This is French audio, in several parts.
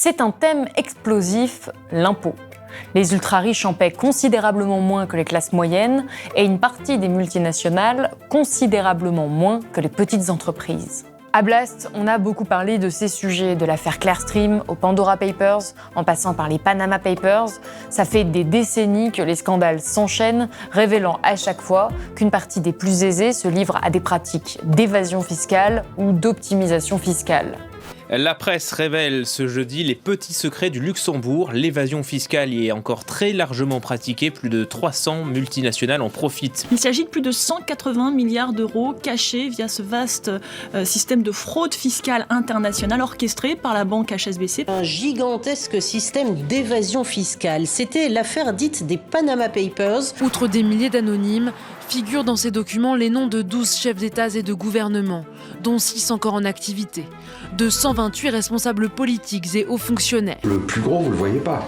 C'est un thème explosif, l'impôt. Les ultra-riches en paient considérablement moins que les classes moyennes et une partie des multinationales considérablement moins que les petites entreprises. À Blast, on a beaucoup parlé de ces sujets, de l'affaire Clearstream aux Pandora Papers, en passant par les Panama Papers. Ça fait des décennies que les scandales s'enchaînent, révélant à chaque fois qu'une partie des plus aisés se livre à des pratiques d'évasion fiscale ou d'optimisation fiscale. La presse révèle ce jeudi les petits secrets du Luxembourg. L'évasion fiscale y est encore très largement pratiquée. Plus de 300 multinationales en profitent. Il s'agit de plus de 180 milliards d'euros cachés via ce vaste système de fraude fiscale internationale orchestré par la banque HSBC. Un gigantesque système d'évasion fiscale. C'était l'affaire dite des Panama Papers. Outre des milliers d'anonymes, figurent dans ces documents les noms de 12 chefs d'État et de gouvernement, dont 6 encore en activité, de 128 responsables politiques et hauts fonctionnaires. Le plus gros, vous ne le voyez pas.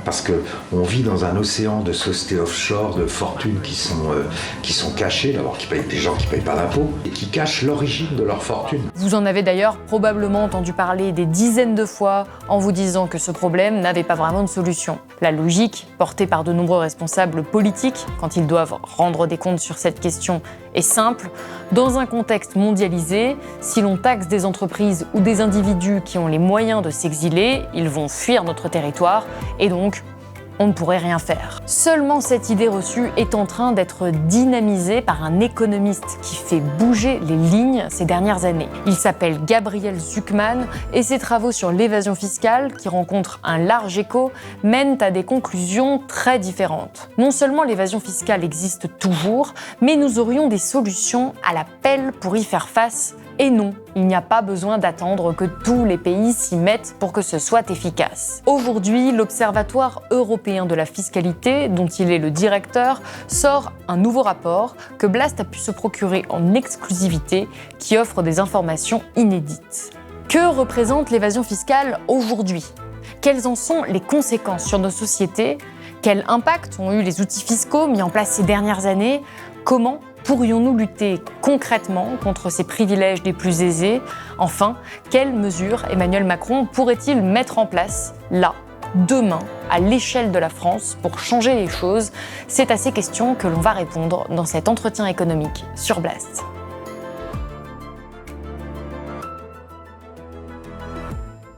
Parce qu'on vit dans un océan de sociétés offshore, de fortunes qui sont cachées, d'abord des gens qui ne payent pas d'impôts, et qui cachent l'origine de leur fortune. Vous en avez d'ailleurs probablement entendu parler des dizaines de fois en vous disant que ce problème n'avait pas vraiment de solution. La logique, portée par de nombreux responsables politiques, quand ils doivent rendre des comptes sur cette question, est simple. Dans un contexte mondialisé, si l'on taxe des entreprises ou des individus qui ont les moyens de s'exiler, ils vont fuir notre territoire et donc on ne pourrait rien faire. Seulement cette idée reçue est en train d'être dynamisée par un économiste qui fait bouger les lignes ces dernières années. Il s'appelle Gabriel Zucman et ses travaux sur l'évasion fiscale, qui rencontrent un large écho, mènent à des conclusions très différentes. Non seulement l'évasion fiscale existe toujours, mais nous aurions des solutions à la pelle pour y faire face. Et non, il n'y a pas besoin d'attendre que tous les pays s'y mettent pour que ce soit efficace. Aujourd'hui, l'Observatoire européen de la fiscalité, dont il est le directeur, sort un nouveau rapport que Blast a pu se procurer en exclusivité, qui offre des informations inédites. Que représente l'évasion fiscale aujourd'hui ? Quelles en sont les conséquences sur nos sociétés ? Quel impact ont eu les outils fiscaux mis en place ces dernières années ? Comment pourrions-nous lutter concrètement contre ces privilèges des plus aisés ? Enfin, quelles mesures Emmanuel Macron pourrait-il mettre en place, là, demain, à l'échelle de la France, pour changer les choses ? C'est à ces questions que l'on va répondre dans cet entretien économique sur Blast.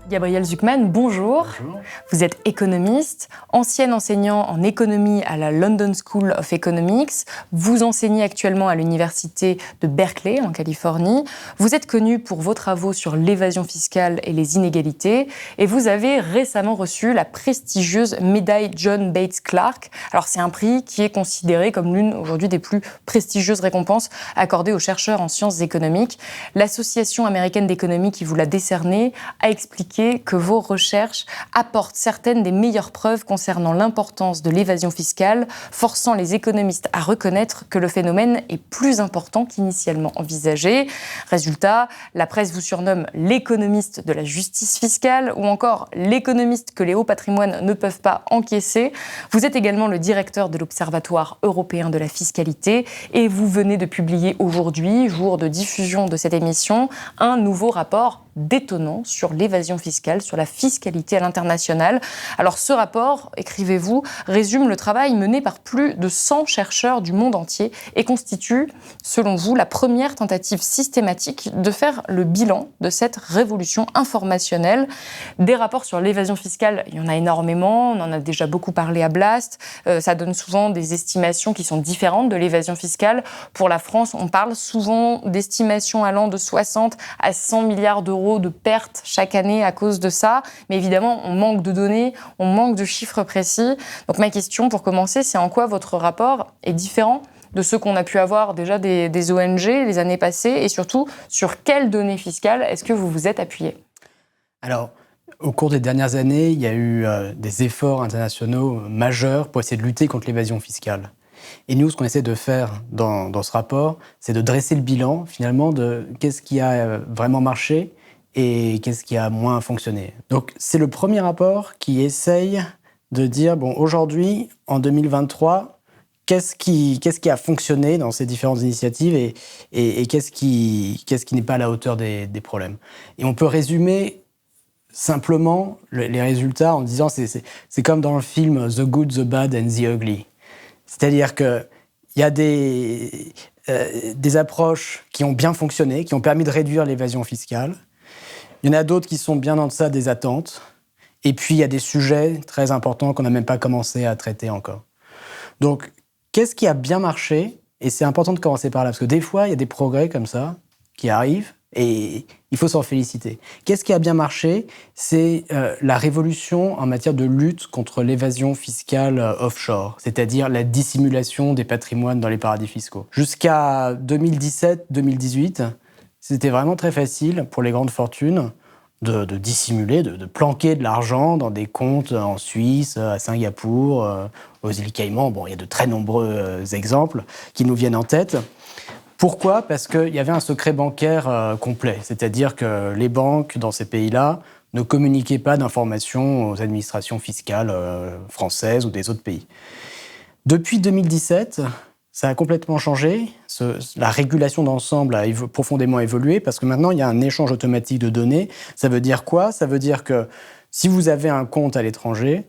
Gabriel Zucman, bonjour. Bonjour. Vous êtes économiste, ancien enseignant en économie à la London School of Economics. Vous enseignez actuellement à l'université de Berkeley, en Californie. Vous êtes connu pour vos travaux sur l'évasion fiscale et les inégalités. Et vous avez récemment reçu la prestigieuse médaille John Bates Clark. Alors, c'est un prix qui est considéré comme l'une aujourd'hui des plus prestigieuses récompenses accordées aux chercheurs en sciences économiques. L'Association américaine d'économie qui vous l'a décerné a expliqué que vos recherches apportent certaines des meilleures preuves concernant l'importance de l'évasion fiscale, forçant les économistes à reconnaître que le phénomène est plus important qu'initialement envisagé. Résultat, la presse vous surnomme l'économiste de la justice fiscale ou encore l'économiste que les hauts patrimoines ne peuvent pas encaisser. Vous êtes également le directeur de l'Observatoire européen de la fiscalité et vous venez de publier aujourd'hui, jour de diffusion de cette émission, un nouveau rapport détonnant sur l'évasion fiscale, sur la fiscalité à l'international. Alors ce rapport, écrivez-vous, résume le travail mené par plus de 100 chercheurs du monde entier et constitue, selon vous, la première tentative systématique de faire le bilan de cette révolution informationnelle. Des rapports sur l'évasion fiscale, il y en a énormément, on en a déjà beaucoup parlé à Blast, ça donne souvent des estimations qui sont différentes de l'évasion fiscale. Pour la France, on parle souvent d'estimations allant de 60 à 100 milliards d'euros de pertes chaque année à cause de ça. Mais évidemment, on manque de données, on manque de chiffres précis. Donc ma question pour commencer, c'est en quoi votre rapport est différent de ceux qu'on a pu avoir déjà des ONG les années passées et surtout, sur quelles données fiscales est-ce que vous vous êtes appuyé ? Alors, au cours des dernières années, il y a eu des efforts internationaux majeurs pour essayer de lutter contre l'évasion fiscale. Et nous, ce qu'on essaie de faire dans ce rapport, c'est de dresser le bilan, finalement, de qu'est-ce qui a vraiment marché et qu'est-ce qui a moins fonctionné. Donc, c'est le premier rapport qui essaye de dire, bon, aujourd'hui, en 2023, qu'est-ce qui a fonctionné dans ces différentes initiatives et qu'est-ce qui n'est pas à la hauteur des problèmes. Et on peut résumer simplement les résultats en disant c'est comme dans le film The Good, the Bad and the Ugly. C'est-à-dire qu'il y a des approches qui ont bien fonctionné, qui ont permis de réduire l'évasion fiscale. Il y en a d'autres qui sont bien en deçà des attentes. Et puis, il y a des sujets très importants qu'on n'a même pas commencé à traiter encore. Donc, qu'est-ce qui a bien marché ? Et c'est important de commencer par là, parce que des fois, il y a des progrès comme ça qui arrivent, et il faut s'en féliciter. Qu'est-ce qui a bien marché ? C'est la révolution en matière de lutte contre l'évasion fiscale offshore, c'est-à-dire la dissimulation des patrimoines dans les paradis fiscaux. Jusqu'à 2017-2018, c'était vraiment très facile pour les grandes fortunes de dissimuler, de planquer de l'argent dans des comptes en Suisse, à Singapour, aux îles Caïmans. Bon, il y a de très nombreux exemples qui nous viennent en tête. Pourquoi ? Parce qu'il y avait un secret bancaire complet, c'est-à-dire que les banques dans ces pays-là ne communiquaient pas d'informations aux administrations fiscales françaises ou des autres pays. Depuis 2017, ça a complètement changé. La régulation d'ensemble a profondément évolué parce que maintenant, il y a un échange automatique de données. Ça veut dire quoi ? Ça veut dire que si vous avez un compte à l'étranger,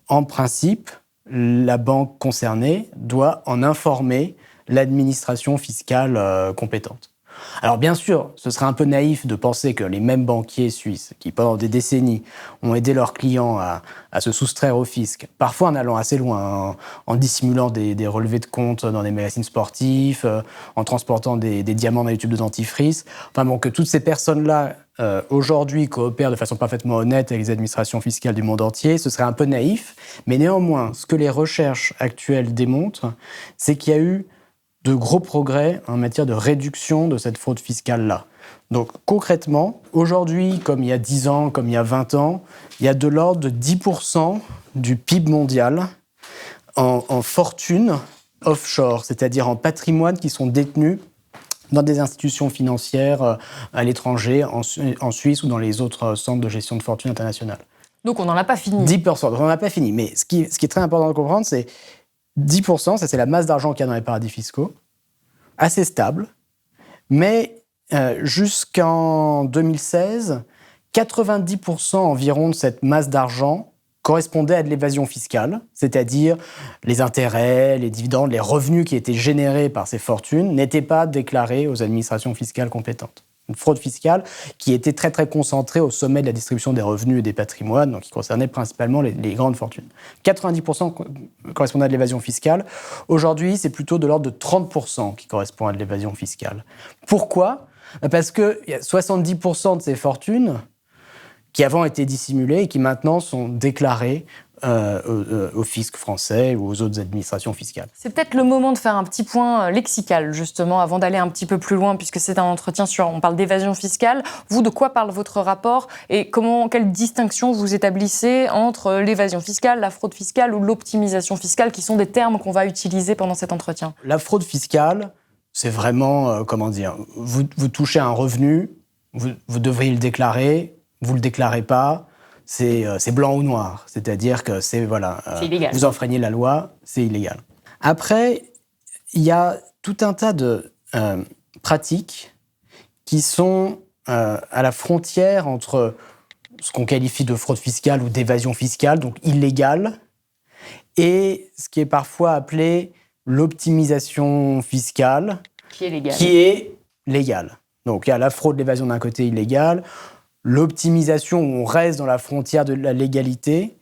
en principe, la banque concernée doit en informer l'administration fiscale compétente. Alors bien sûr, ce serait un peu naïf de penser que les mêmes banquiers suisses qui, pendant des décennies, ont aidé leurs clients à se soustraire au fisc, parfois en allant assez loin, en dissimulant des relevés de compte dans des magazines sportifs, en transportant des diamants dans les tubes de dentifrice. Enfin bon, que toutes ces personnes-là, aujourd'hui, coopèrent de façon parfaitement honnête avec les administrations fiscales du monde entier, ce serait un peu naïf. Mais néanmoins, ce que les recherches actuelles démontrent, c'est qu'il y a eu de gros progrès en matière de réduction de cette fraude fiscale-là. Donc concrètement, aujourd'hui, comme il y a 10 ans, comme il y a 20 ans, il y a de l'ordre de 10% du PIB mondial en fortune offshore, c'est-à-dire en patrimoine qui sont détenus dans des institutions financières à l'étranger, en Suisse ou dans les autres centres de gestion de fortune internationale. Donc on n'en a pas fini. 10%, donc on n'en a pas fini. Mais ce qui est très important de comprendre, c'est 10%, ça c'est la masse d'argent qu'il y a dans les paradis fiscaux, assez stable, mais jusqu'en 2016, 90% environ de cette masse d'argent correspondait à de l'évasion fiscale, c'est-à-dire les intérêts, les dividendes, les revenus qui étaient générés par ces fortunes n'étaient pas déclarés aux administrations fiscales compétentes. Une fraude fiscale qui était très très concentrée au sommet de la distribution des revenus et des patrimoines, donc qui concernait principalement les grandes fortunes. 90% correspondait à de l'évasion fiscale. Aujourd'hui, c'est plutôt de l'ordre de 30% qui correspond à de l'évasion fiscale. Pourquoi ? Parce qu'il y a 70% de ces fortunes qui avant étaient dissimulées et qui maintenant sont déclarées au fisc français ou aux autres administrations fiscales. C'est peut-être le moment de faire un petit point lexical, justement, avant d'aller un petit peu plus loin, puisque c'est un entretien on parle d'évasion fiscale. Vous, de quoi parle votre rapport et quelle distinction vous établissez entre l'évasion fiscale, la fraude fiscale ou l'optimisation fiscale, qui sont des termes qu'on va utiliser pendant cet entretien ? La fraude fiscale, c'est vraiment, vous touchez un revenu, vous devriez le déclarer, vous ne le déclarez pas, c'est blanc ou noir. C'est-à-dire que c'est illégal. Vous enfreignez la loi, c'est illégal. Après, il y a tout un tas de pratiques qui sont à la frontière entre ce qu'on qualifie de fraude fiscale ou d'évasion fiscale, donc illégale, et ce qui est parfois appelé l'optimisation fiscale, qui est légale. Donc il y a la fraude, l'évasion d'un côté illégale, l'optimisation où on reste dans la frontière de la légalité,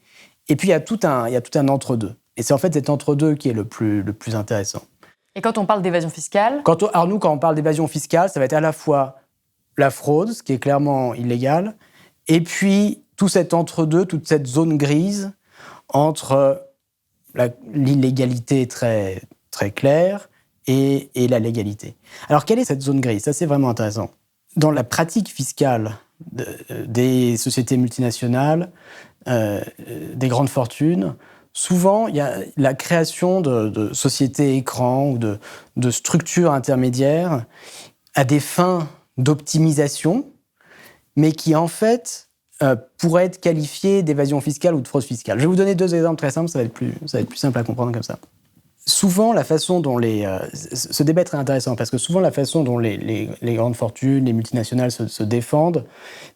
et puis il y a tout un entre-deux. Et c'est en fait cet entre-deux qui est le plus intéressant. Et quand on parle d'évasion fiscale ? Quand on parle d'évasion fiscale, ça va être à la fois la fraude, ce qui est clairement illégal, et puis tout cet entre-deux, toute cette zone grise entre l'illégalité très, très claire et la légalité. Alors quelle est cette zone grise ? Ça, c'est vraiment intéressant. Dans la pratique fiscale des sociétés multinationales, des grandes fortunes, souvent, il y a la création de sociétés écrans ou de structures intermédiaires à des fins d'optimisation, mais qui, en fait, pourraient être qualifiées d'évasion fiscale ou de fraude fiscale. Je vais vous donner 2 exemples très simples, ça va être plus simple à comprendre comme ça. souvent, la façon dont ce débat est très intéressant, parce que souvent, la façon dont les grandes fortunes, les multinationales se défendent,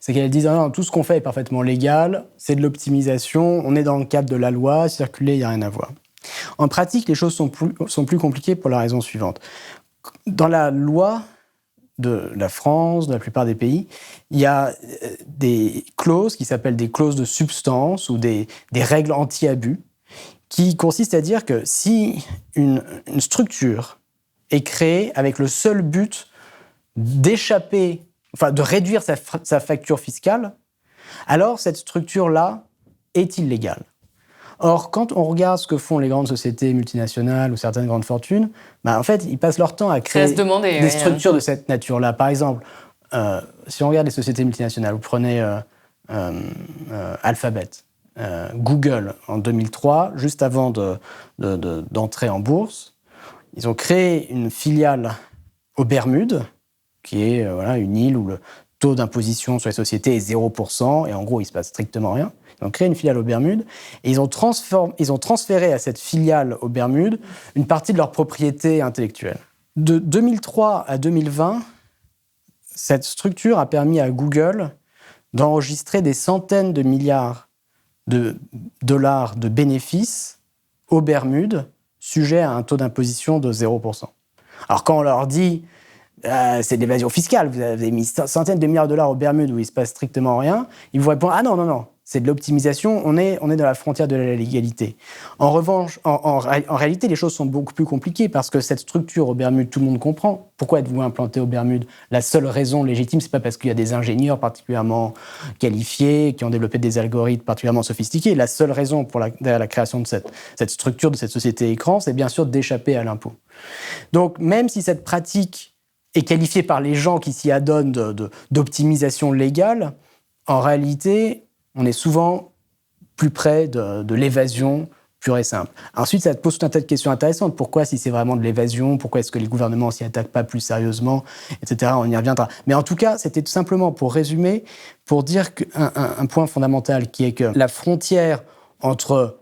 c'est qu'elles disent « Ah non, tout ce qu'on fait est parfaitement légal, c'est de l'optimisation, on est dans le cadre de la loi, circuler, il n'y a rien à voir ». En pratique, les choses sont plus compliquées pour la raison suivante. Dans la loi de la France, de la plupart des pays, il y a des clauses qui s'appellent des clauses de substance ou des règles anti-abus, qui consiste à dire que si une structure est créée avec le seul but d'échapper, enfin de réduire sa facture fiscale, alors cette structure-là est illégale. Or, quand on regarde ce que font les grandes sociétés multinationales ou certaines grandes fortunes, en fait, ils passent leur temps à créer des structures de cette nature-là. Par exemple, si on regarde les sociétés multinationales, vous prenez Alphabet, Google, en 2003, juste avant d'entrer en bourse, ils ont créé une filiale aux Bermudes, qui est une île où le taux d'imposition sur les sociétés est 0%, et en gros, il ne se passe strictement rien. Ils ont créé une filiale aux Bermudes, et ils ont transféré à cette filiale aux Bermudes une partie de leur propriété intellectuelle. De 2003 à 2020, cette structure a permis à Google d'enregistrer des centaines de milliards de dollars de bénéfices aux Bermudes, sujets à un taux d'imposition de 0%. Alors quand on leur dit c'est de l'évasion fiscale, vous avez mis centaines de milliards de dollars aux Bermudes où il ne se passe strictement rien, ils vous répondent « Ah non, c'est de l'optimisation, on est dans la frontière de la légalité ». En revanche, en réalité, les choses sont beaucoup plus compliquées parce que cette structure aux Bermudes, tout le monde comprend. Pourquoi êtes-vous implanté aux Bermudes ? La seule raison légitime, c'est pas parce qu'il y a des ingénieurs particulièrement qualifiés qui ont développé des algorithmes particulièrement sophistiqués. La seule raison derrière la création de cette structure, de cette société écran, c'est bien sûr d'échapper à l'impôt. Donc, même si cette pratique est qualifiée par les gens qui s'y adonnent d'optimisation légale, en réalité, on est souvent plus près de l'évasion pure et simple. Ensuite, ça pose tout un tas de questions intéressantes. Pourquoi, si c'est vraiment de l'évasion, pourquoi est-ce que les gouvernements s'y attaquent pas plus sérieusement, etc. On y reviendra. Mais en tout cas, c'était tout simplement pour résumer, pour dire un point fondamental qui est que la frontière entre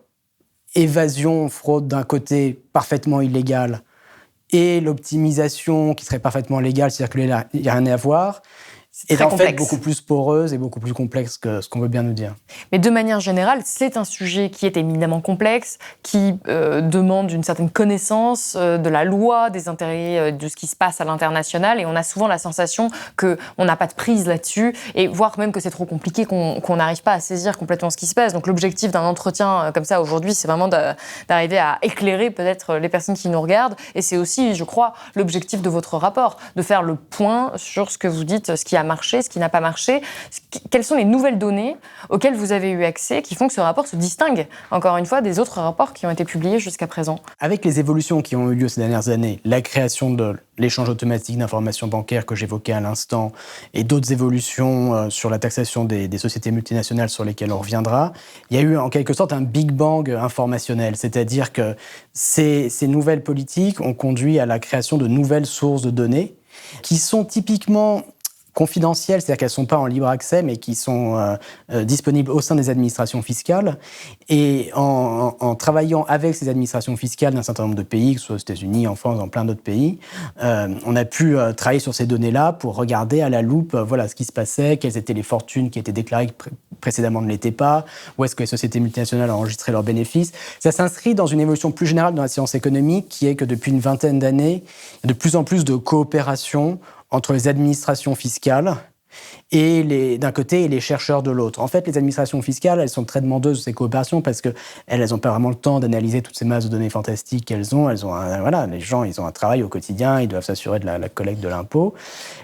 évasion, fraude d'un côté parfaitement illégale et l'optimisation qui serait parfaitement légale, c'est-à-dire qu'il n'y a rien à voir, est en fait beaucoup plus poreuse et beaucoup plus complexe que ce qu'on veut bien nous dire. Mais de manière générale, c'est un sujet qui est éminemment complexe, qui demande une certaine connaissance de la loi, des intérêts, de ce qui se passe à l'international, et on a souvent la sensation qu'on n'a pas de prise là-dessus, et voire même que c'est trop compliqué, qu'on n'arrive pas à saisir complètement ce qui se passe. Donc l'objectif d'un entretien comme ça aujourd'hui, c'est vraiment d'arriver à éclairer peut-être les personnes qui nous regardent, et c'est aussi, je crois, l'objectif de votre rapport, de faire le point sur ce que vous dites, ce qui a marché, ce qui n'a pas marché. Quelles sont les nouvelles données auxquelles vous avez eu accès qui font que ce rapport se distingue, encore une fois, des autres rapports qui ont été publiés jusqu'à présent ? Avec les évolutions qui ont eu lieu ces dernières années, la création de l'échange automatique d'informations bancaires que j'évoquais à l'instant et d'autres évolutions sur la taxation des sociétés multinationales sur lesquelles on reviendra, il y a eu en quelque sorte un big bang informationnel, c'est-à-dire que ces nouvelles politiques ont conduit à la création de nouvelles sources de données qui sont typiquement confidentielles, c'est-à-dire qu'elles ne sont pas en libre accès, mais qui sont disponibles au sein des administrations fiscales. Et en travaillant avec ces administrations fiscales d'un certain nombre de pays, que ce soit aux États-Unis, en France, dans plein d'autres pays, on a pu travailler sur ces données-là pour regarder à la loupe ce qui se passait, quelles étaient les fortunes qui étaient déclarées précédemment ne l'étaient pas, où est-ce que les sociétés multinationales ont enregistré leurs bénéfices. Ça s'inscrit dans une évolution plus générale dans la science économique, qui est que depuis une vingtaine d'années, il y a de plus en plus de coopération entre les administrations fiscales et d'un côté et les chercheurs de l'autre. En fait, les administrations fiscales, elles sont très demandeuses de ces coopérations parce qu'elles n'ont pas vraiment le temps d'analyser toutes ces masses de données fantastiques qu'elles ont. Les gens, ils ont un travail au quotidien, ils doivent s'assurer de la collecte de l'impôt.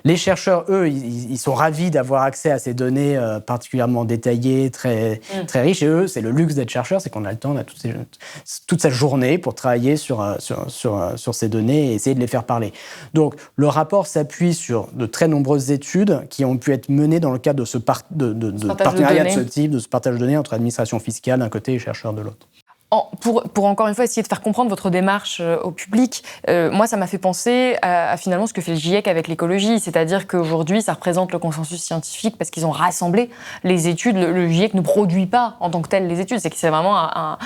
Les chercheurs, eux, ils sont ravis d'avoir accès à ces données particulièrement détaillées, très riches. Et eux, c'est le luxe d'être chercheur, c'est qu'on a le temps, on a toute sa journée pour travailler sur ces données et essayer de les faire parler. Donc, le rapport s'appuie sur de très nombreuses études qui ont pu être menées dans le cadre de ce partenariat de ce type, de ce partage de données entre administration fiscale d'un côté et chercheurs de l'autre. Pour encore une fois essayer de faire comprendre votre démarche au public, moi ça m'a fait penser à finalement ce que fait le GIEC avec l'écologie, c'est-à-dire qu'aujourd'hui ça représente le consensus scientifique parce qu'ils ont rassemblé les études. Le GIEC ne produit pas en tant que tel les études, c'est que c'est vraiment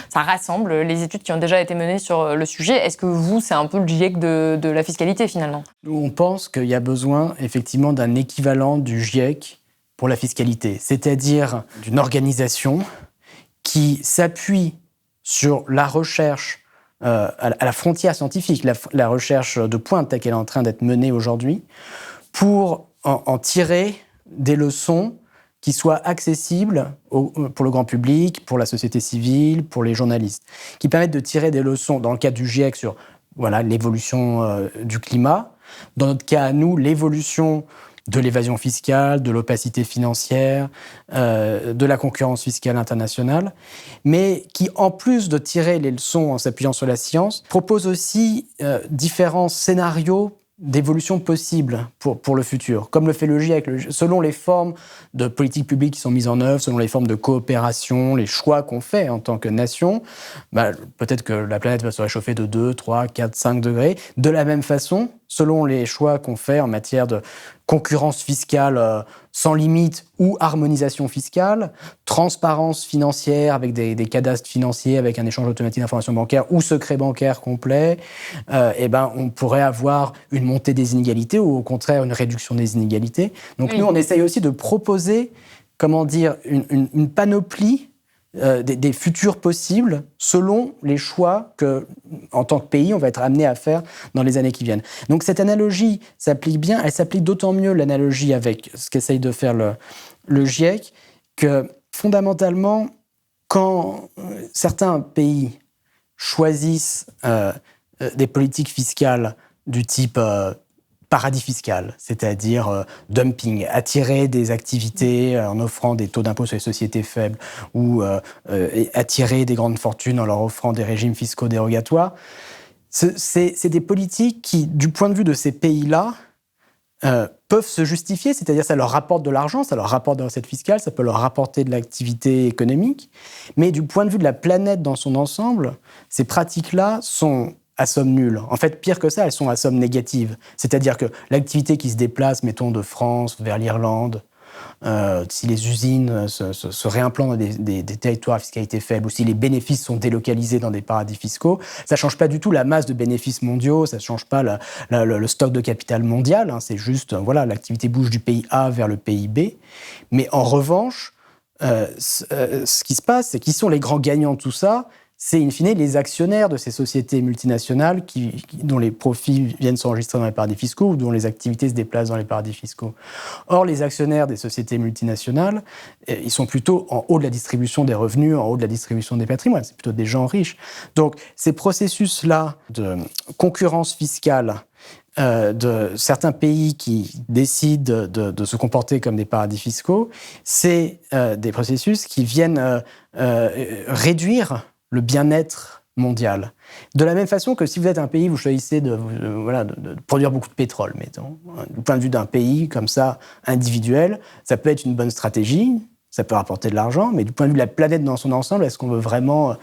ça rassemble les études qui ont déjà été menées sur le sujet. Est-ce que vous, c'est un peu le GIEC de la fiscalité finalement ? On pense qu'il y a besoin effectivement d'un équivalent du GIEC pour la fiscalité, c'est-à-dire d'une organisation qui s'appuie sur la recherche à la frontière scientifique, la recherche de pointe telle qu'elle est en train d'être menée aujourd'hui, pour en tirer des leçons qui soient accessibles pour le grand public, pour la société civile, pour les journalistes, qui permettent de tirer des leçons, dans le cadre du GIEC, sur l'évolution du climat, dans notre cas à nous, l'évolution de l'évasion fiscale, de l'opacité financière, de la concurrence fiscale internationale, mais qui, en plus de tirer les leçons en s'appuyant sur la science, propose aussi différents scénarios d'évolution possible pour le futur, comme le fait le GIEC, selon les formes de politiques publiques qui sont mises en œuvre, selon les formes de coopération, les choix qu'on fait en tant que nation, peut-être que la planète va se réchauffer de 2, 3, 4, 5 degrés. De la même façon, selon les choix qu'on fait en matière de concurrence fiscale sans limite ou harmonisation fiscale, transparence financière avec des cadastres financiers, avec un échange automatique d'informations bancaires ou secret bancaire complet, on pourrait avoir une montée des inégalités ou au contraire une réduction des inégalités. Donc nous, on essaye aussi de proposer, une panoplie des futurs possibles selon les choix que, en tant que pays, on va être amené à faire dans les années qui viennent. Donc cette analogie s'applique bien, elle s'applique d'autant mieux l'analogie avec ce qu'essaye de faire le GIEC, que fondamentalement, quand certains pays choisissent des politiques fiscales du type paradis fiscal, c'est-à-dire dumping, attirer des activités en offrant des taux d'impôt sur les sociétés faibles ou attirer des grandes fortunes en leur offrant des régimes fiscaux dérogatoires. C'est des politiques qui, du point de vue de ces pays-là, peuvent se justifier, c'est-à-dire ça leur rapporte de l'argent, ça leur rapporte de la recette fiscale, ça peut leur rapporter de l'activité économique, mais du point de vue de la planète dans son ensemble, ces pratiques-là sont à somme nulle. En fait, pire que ça, elles sont à somme négative. C'est-à-dire que l'activité qui se déplace, mettons, de France vers l'Irlande, si les usines se réimplantent dans des territoires à fiscalité faible ou si les bénéfices sont délocalisés dans des paradis fiscaux, ça ne change pas du tout la masse de bénéfices mondiaux, ça ne change pas le stock de capital mondial, hein, c'est juste, l'activité bouge du pays A vers le pays B. Mais en revanche, ce qui se passe, c'est qui sont les grands gagnants de tout ça ? C'est in fine les actionnaires de ces sociétés multinationales dont les profits viennent s'enregistrer dans les paradis fiscaux ou dont les activités se déplacent dans les paradis fiscaux. Or, les actionnaires des sociétés multinationales, ils sont plutôt en haut de la distribution des revenus, en haut de la distribution des patrimoines. C'est plutôt des gens riches. Donc, ces processus-là de concurrence fiscale de certains pays qui décident de se comporter comme des paradis fiscaux, c'est des processus qui viennent réduire le bien-être mondial. De la même façon que si vous êtes un pays, vous choisissez de produire beaucoup de pétrole, mettons. Du point de vue d'un pays comme ça, individuel, ça peut être une bonne stratégie, ça peut rapporter de l'argent, mais du point de vue de la planète dans son ensemble, est-ce qu'on veut vraiment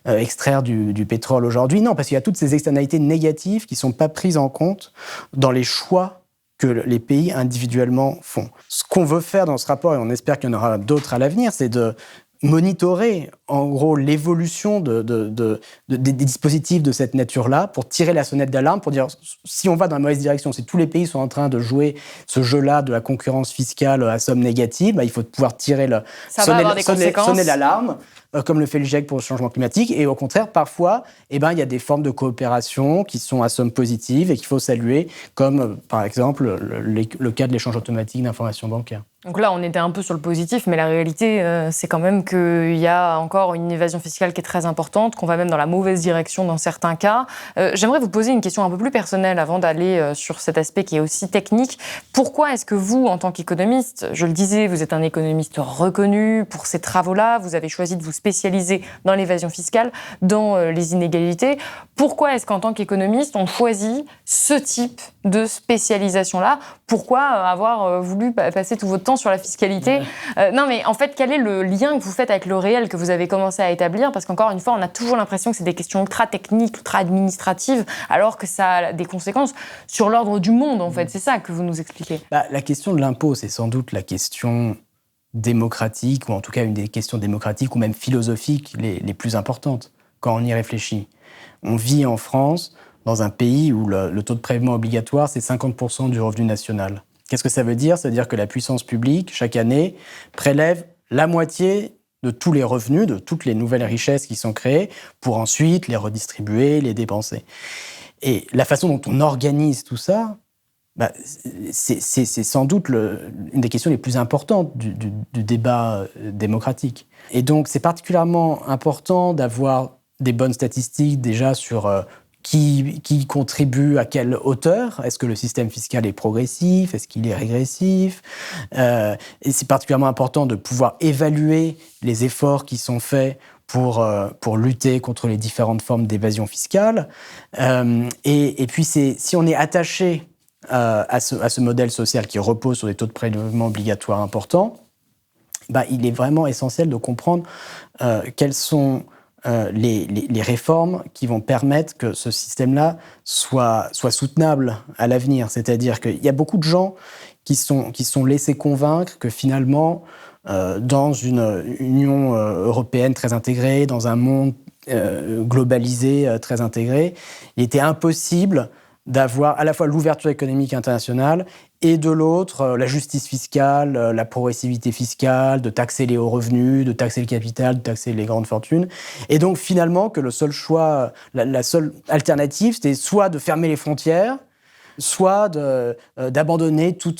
extraire du pétrole aujourd'hui ? Non, parce qu'il y a toutes ces externalités négatives qui ne sont pas prises en compte dans les choix que les pays individuellement font. Ce qu'on veut faire dans ce rapport, et on espère qu'il y en aura d'autres à l'avenir, c'est de monitorer, en gros, l'évolution des dispositifs de cette nature-là pour tirer la sonnette d'alarme, pour dire si on va dans la mauvaise direction, si tous les pays sont en train de jouer ce jeu-là de la concurrence fiscale à somme négative, il faut pouvoir tirer sonner l'alarme, comme le fait le GIEC pour le changement climatique. Et au contraire, parfois, il y a des formes de coopération qui sont à somme positive et qu'il faut saluer, comme par exemple le cas de l'échange automatique d'informations bancaires. Donc là, on était un peu sur le positif, mais la réalité, c'est quand même qu'il y a encore une évasion fiscale qui est très importante, qu'on va même dans la mauvaise direction dans certains cas. J'aimerais vous poser une question un peu plus personnelle avant d'aller sur cet aspect qui est aussi technique. Pourquoi est-ce que vous, en tant qu'économiste, je le disais, vous êtes un économiste reconnu pour ces travaux-là, vous avez choisi de vous spécialiser dans l'évasion fiscale, dans les inégalités. Pourquoi est-ce qu'en tant qu'économiste, on choisit ce type de spécialisation-là ? Pourquoi avoir voulu passer tout votre temps conséquences sur la fiscalité. Non, mais en fait, quel est le lien que vous faites avec le réel que vous avez commencé à établir? Parce qu'encore une fois, on a toujours l'impression que c'est des questions ultra techniques, ultra administratives, alors que ça a des conséquences sur l'ordre du monde, en fait. C'est ça que vous nous expliquez. La question de l'impôt, c'est sans doute la question démocratique, ou en tout cas une des questions démocratiques ou même philosophiques les plus importantes quand on y réfléchit. On vit en France dans un pays où le taux de prélèvement obligatoire, c'est 50% du revenu national. Qu'est-ce que ça veut dire? Ça veut dire que la puissance publique, chaque année, prélève la moitié de tous les revenus, de toutes les nouvelles richesses qui sont créées, pour ensuite les redistribuer, les dépenser. Et la façon dont on organise tout ça, c'est sans doute une des questions les plus importantes du débat démocratique. Et donc, c'est particulièrement important d'avoir des bonnes statistiques déjà sur qui contribue à quelle hauteur. Est-ce que le système fiscal est progressif? Est-ce qu'il est régressif? Et c'est particulièrement important de pouvoir évaluer les efforts qui sont faits pour lutter contre les différentes formes d'évasion fiscale. Et puis, si on est attaché à ce modèle social qui repose sur des taux de prélèvement obligatoires importants, il est vraiment essentiel de comprendre quelles sont les réformes qui vont permettre que ce système-là soit soutenable à l'avenir. C'est-à-dire qu'il y a beaucoup de gens qui sont laissés convaincre que finalement, dans une Union européenne très intégrée, dans un monde globalisé très intégré, il était impossible d'avoir à la fois l'ouverture économique internationale et de l'autre la justice fiscale, la progressivité fiscale, de taxer les hauts revenus, de taxer le capital, de taxer les grandes fortunes. Et donc finalement que le seul choix, la seule alternative, c'était soit de fermer les frontières, soit d'abandonner tout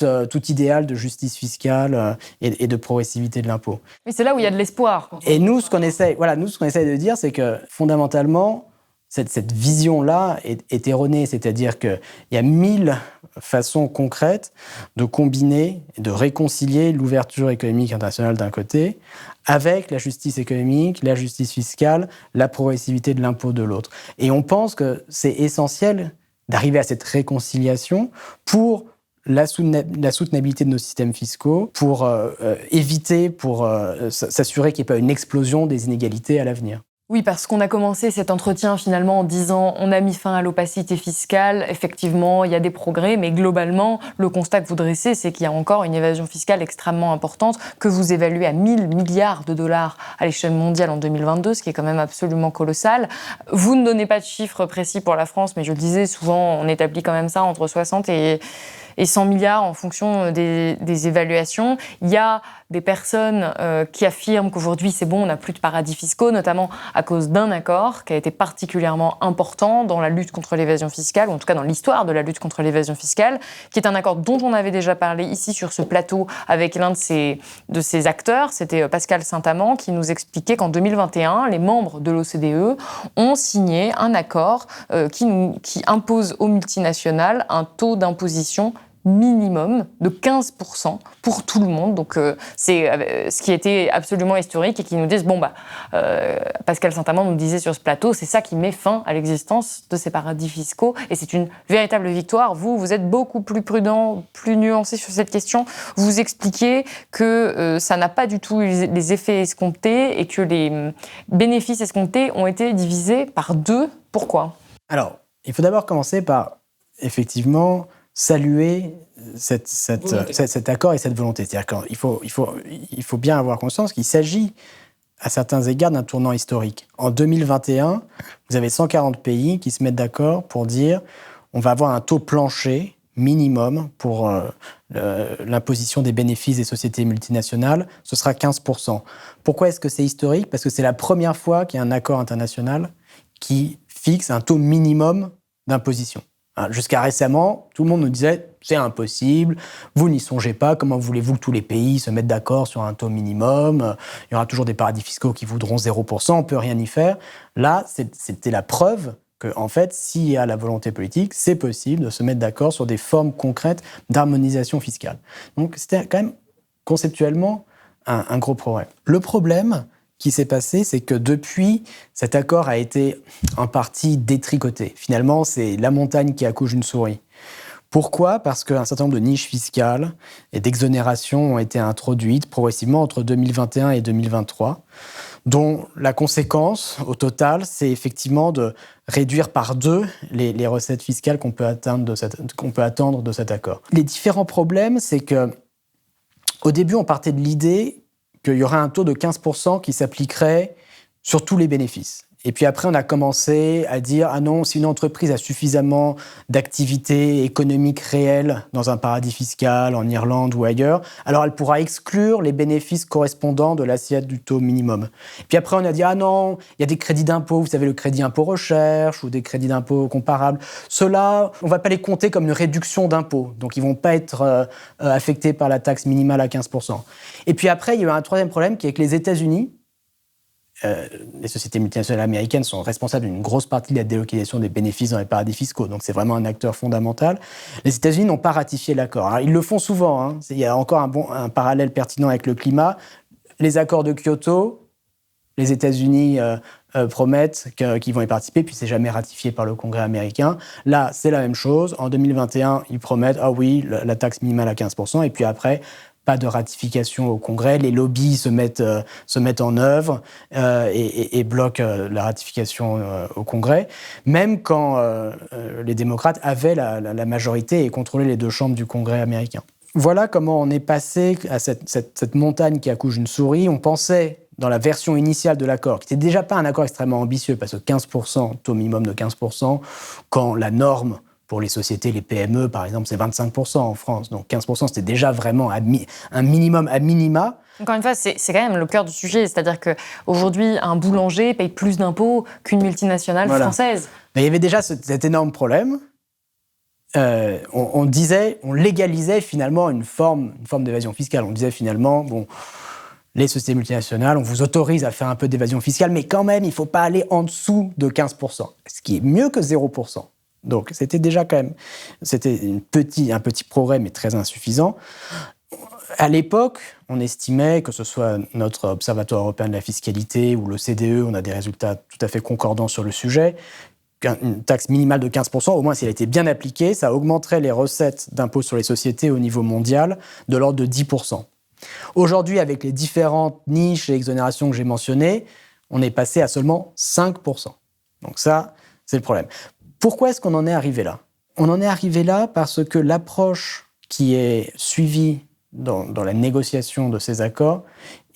idéal de justice fiscale et de progressivité de l'impôt. Mais c'est là où il y a de l'espoir. Et nous, ce qu'on essaie de dire, c'est que fondamentalement, cette vision-là est erronée, c'est-à-dire qu'il y a 1000 façons concrètes de combiner, de réconcilier l'ouverture économique internationale d'un côté avec la justice économique, la justice fiscale, la progressivité de l'impôt de l'autre. Et on pense que c'est essentiel d'arriver à cette réconciliation pour la soutenabilité de nos systèmes fiscaux, pour éviter, pour s'assurer qu'il n'y ait pas une explosion des inégalités à l'avenir. Oui, parce qu'on a commencé cet entretien finalement en disant on a mis fin à l'opacité fiscale. Effectivement, il y a des progrès, mais globalement, le constat que vous dressez, c'est qu'il y a encore une évasion fiscale extrêmement importante que vous évaluez à 1000 milliards de dollars à l'échelle mondiale en 2022, ce qui est quand même absolument colossal. Vous ne donnez pas de chiffres précis pour la France, mais je le disais, souvent on établit quand même ça entre 60 et 100 milliards en fonction des évaluations. Il y a des personnes qui affirment qu'aujourd'hui, c'est bon, on n'a plus de paradis fiscaux, notamment à cause d'un accord qui a été particulièrement important dans la lutte contre l'évasion fiscale, ou en tout cas dans l'histoire de la lutte contre l'évasion fiscale, qui est un accord dont on avait déjà parlé ici sur ce plateau avec l'un de ces acteurs, c'était Pascal Saint-Amand, qui nous expliquait qu'en 2021, les membres de l'OCDE ont signé un accord qui impose aux multinationales un taux d'imposition minimum de 15% pour tout le monde. Donc c'est ce qui était absolument historique et qui nous disent Pascal Saint-Amand nous disait sur ce plateau, c'est ça qui met fin à l'existence de ces paradis fiscaux et c'est une véritable victoire. Vous êtes beaucoup plus prudent, plus nuancé sur cette question. Vous expliquez que ça n'a pas du tout eu les effets escomptés et que les bénéfices escomptés ont été divisés par 2. Pourquoi? Alors, il faut d'abord commencer par effectivement saluer cet accord et cette volonté. C'est-à-dire qu'il faut bien avoir conscience qu'il s'agit, à certains égards, d'un tournant historique. En 2021, vous avez 140 pays qui se mettent d'accord pour dire on va avoir un taux plancher minimum pour l'imposition des bénéfices des sociétés multinationales, ce sera 15%. Pourquoi est-ce que c'est historique? Parce que c'est la première fois qu'il y a un accord international qui fixe un taux minimum d'imposition. Jusqu'à récemment, tout le monde nous disait « c'est impossible, vous n'y songez pas, comment voulez-vous que tous les pays se mettent d'accord sur un taux minimum, il y aura toujours des paradis fiscaux qui voudront 0%, on ne peut rien y faire ». Là, c'était la preuve que, en fait, s'il y a la volonté politique, c'est possible de se mettre d'accord sur des formes concrètes d'harmonisation fiscale. Donc c'était quand même conceptuellement un gros progrès. Le problème qui s'est passé, c'est que depuis, cet accord a été en partie détricoté. Finalement, c'est la montagne qui accouche d'une souris. Pourquoi ? Parce qu'un certain nombre de niches fiscales et d'exonérations ont été introduites progressivement entre 2021 et 2023, dont la conséquence, au total, c'est effectivement de réduire par 2 les recettes fiscales qu'on peut attendre de cet accord. Les différents problèmes, c'est que au début, on partait de l'idée qu'il y aurait un taux de 15% qui s'appliquerait sur tous les bénéfices. Et puis après, on a commencé à dire « Ah non, si une entreprise a suffisamment d'activités économiques réelles dans un paradis fiscal, en Irlande ou ailleurs, alors elle pourra exclure les bénéfices correspondants de l'assiette du taux minimum. » Puis après, on a dit « Ah non, il y a des crédits d'impôt, vous savez, le crédit impôt recherche ou des crédits d'impôt comparables. Ceux-là, on ne va pas les compter comme une réduction d'impôt. Donc, ils ne vont pas être affectés par la taxe minimale à 15%. » Et puis après, il y a eu un troisième problème qui est que les États-Unis, les sociétés multinationales américaines sont responsables d'une grosse partie de la délocalisation des bénéfices dans les paradis fiscaux. Donc, c'est vraiment un acteur fondamental. Les États-Unis n'ont pas ratifié l'accord. Alors, ils le font souvent. Hein. Il y a encore un parallèle pertinent avec le climat. Les accords de Kyoto, les États-Unis promettent qu'ils vont y participer, puis c'est jamais ratifié par le Congrès américain. Là, c'est la même chose. En 2021, ils promettent, ah oui, la taxe minimale à 15%, et puis après, pas de ratification au Congrès, les lobbies se mettent en œuvre et bloquent la ratification au Congrès, même quand les démocrates avaient la majorité et contrôlaient les 2 chambres du Congrès américain. Voilà comment on est passé à cette montagne qui accouche d'une souris. On pensait, dans la version initiale de l'accord, qui n'était déjà pas un accord extrêmement ambitieux, parce que 15%, taux minimum de 15%, quand la norme pour les sociétés, les PME, par exemple, c'est 25% en France. Donc 15%, c'était déjà vraiment un minimum à minima. Encore une fois, c'est quand même le cœur du sujet. C'est-à-dire qu'aujourd'hui, un boulanger paye plus d'impôts qu'une multinationale française. Mais il y avait déjà cet énorme problème. On légalisait finalement une forme d'évasion fiscale. On disait finalement, bon, les sociétés multinationales, on vous autorise à faire un peu d'évasion fiscale, mais quand même, il ne faut pas aller en dessous de 15%, ce qui est mieux que 0%. Donc, c'était déjà quand même un petit progrès, mais très insuffisant. À l'époque, on estimait, que ce soit notre Observatoire européen de la fiscalité ou l'OCDE, on a des résultats tout à fait concordants sur le sujet, qu'une taxe minimale de 15%, au moins si elle était bien appliquée, ça augmenterait les recettes d'impôt sur les sociétés au niveau mondial de l'ordre de 10%. Aujourd'hui, avec les différentes niches et exonérations que j'ai mentionnées, on est passé à seulement 5%. Donc ça, c'est le problème. Pourquoi est-ce qu'on en est arrivé là ? On en est arrivé là parce que l'approche qui est suivie dans la négociation de ces accords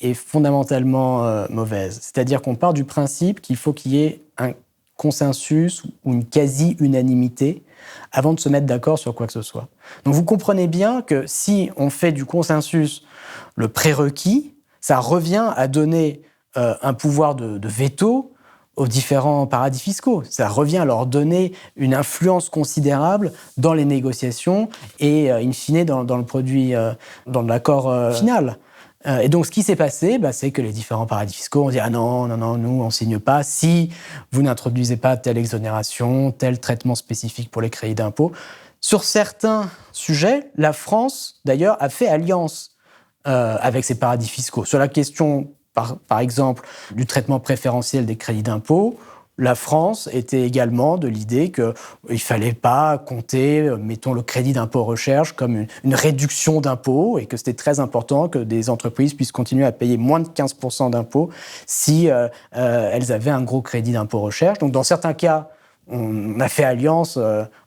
est fondamentalement mauvaise. C'est-à-dire qu'on part du principe qu'il faut qu'il y ait un consensus ou une quasi-unanimité avant de se mettre d'accord sur quoi que ce soit. Donc vous comprenez bien que si on fait du consensus le prérequis, ça revient à donner un pouvoir de veto aux différents paradis fiscaux. Ça revient à leur donner une influence considérable dans les négociations et, in fine, dans le produit, dans l'accord final. Et donc, ce qui s'est passé, c'est que les différents paradis fiscaux ont dit « Ah non, nous, on ne signe pas si vous n'introduisez pas telle exonération, tel traitement spécifique pour les crédits d'impôt. » Sur certains sujets, la France, d'ailleurs, a fait alliance avec ces paradis fiscaux. Sur la question, par exemple, du traitement préférentiel des crédits d'impôt, la France était également de l'idée qu'il ne fallait pas compter, mettons, le crédit d'impôt recherche comme une réduction d'impôt et que c'était très important que des entreprises puissent continuer à payer moins de 15% d'impôts si elles avaient un gros crédit d'impôt recherche. Donc, dans certains cas, on a fait alliance,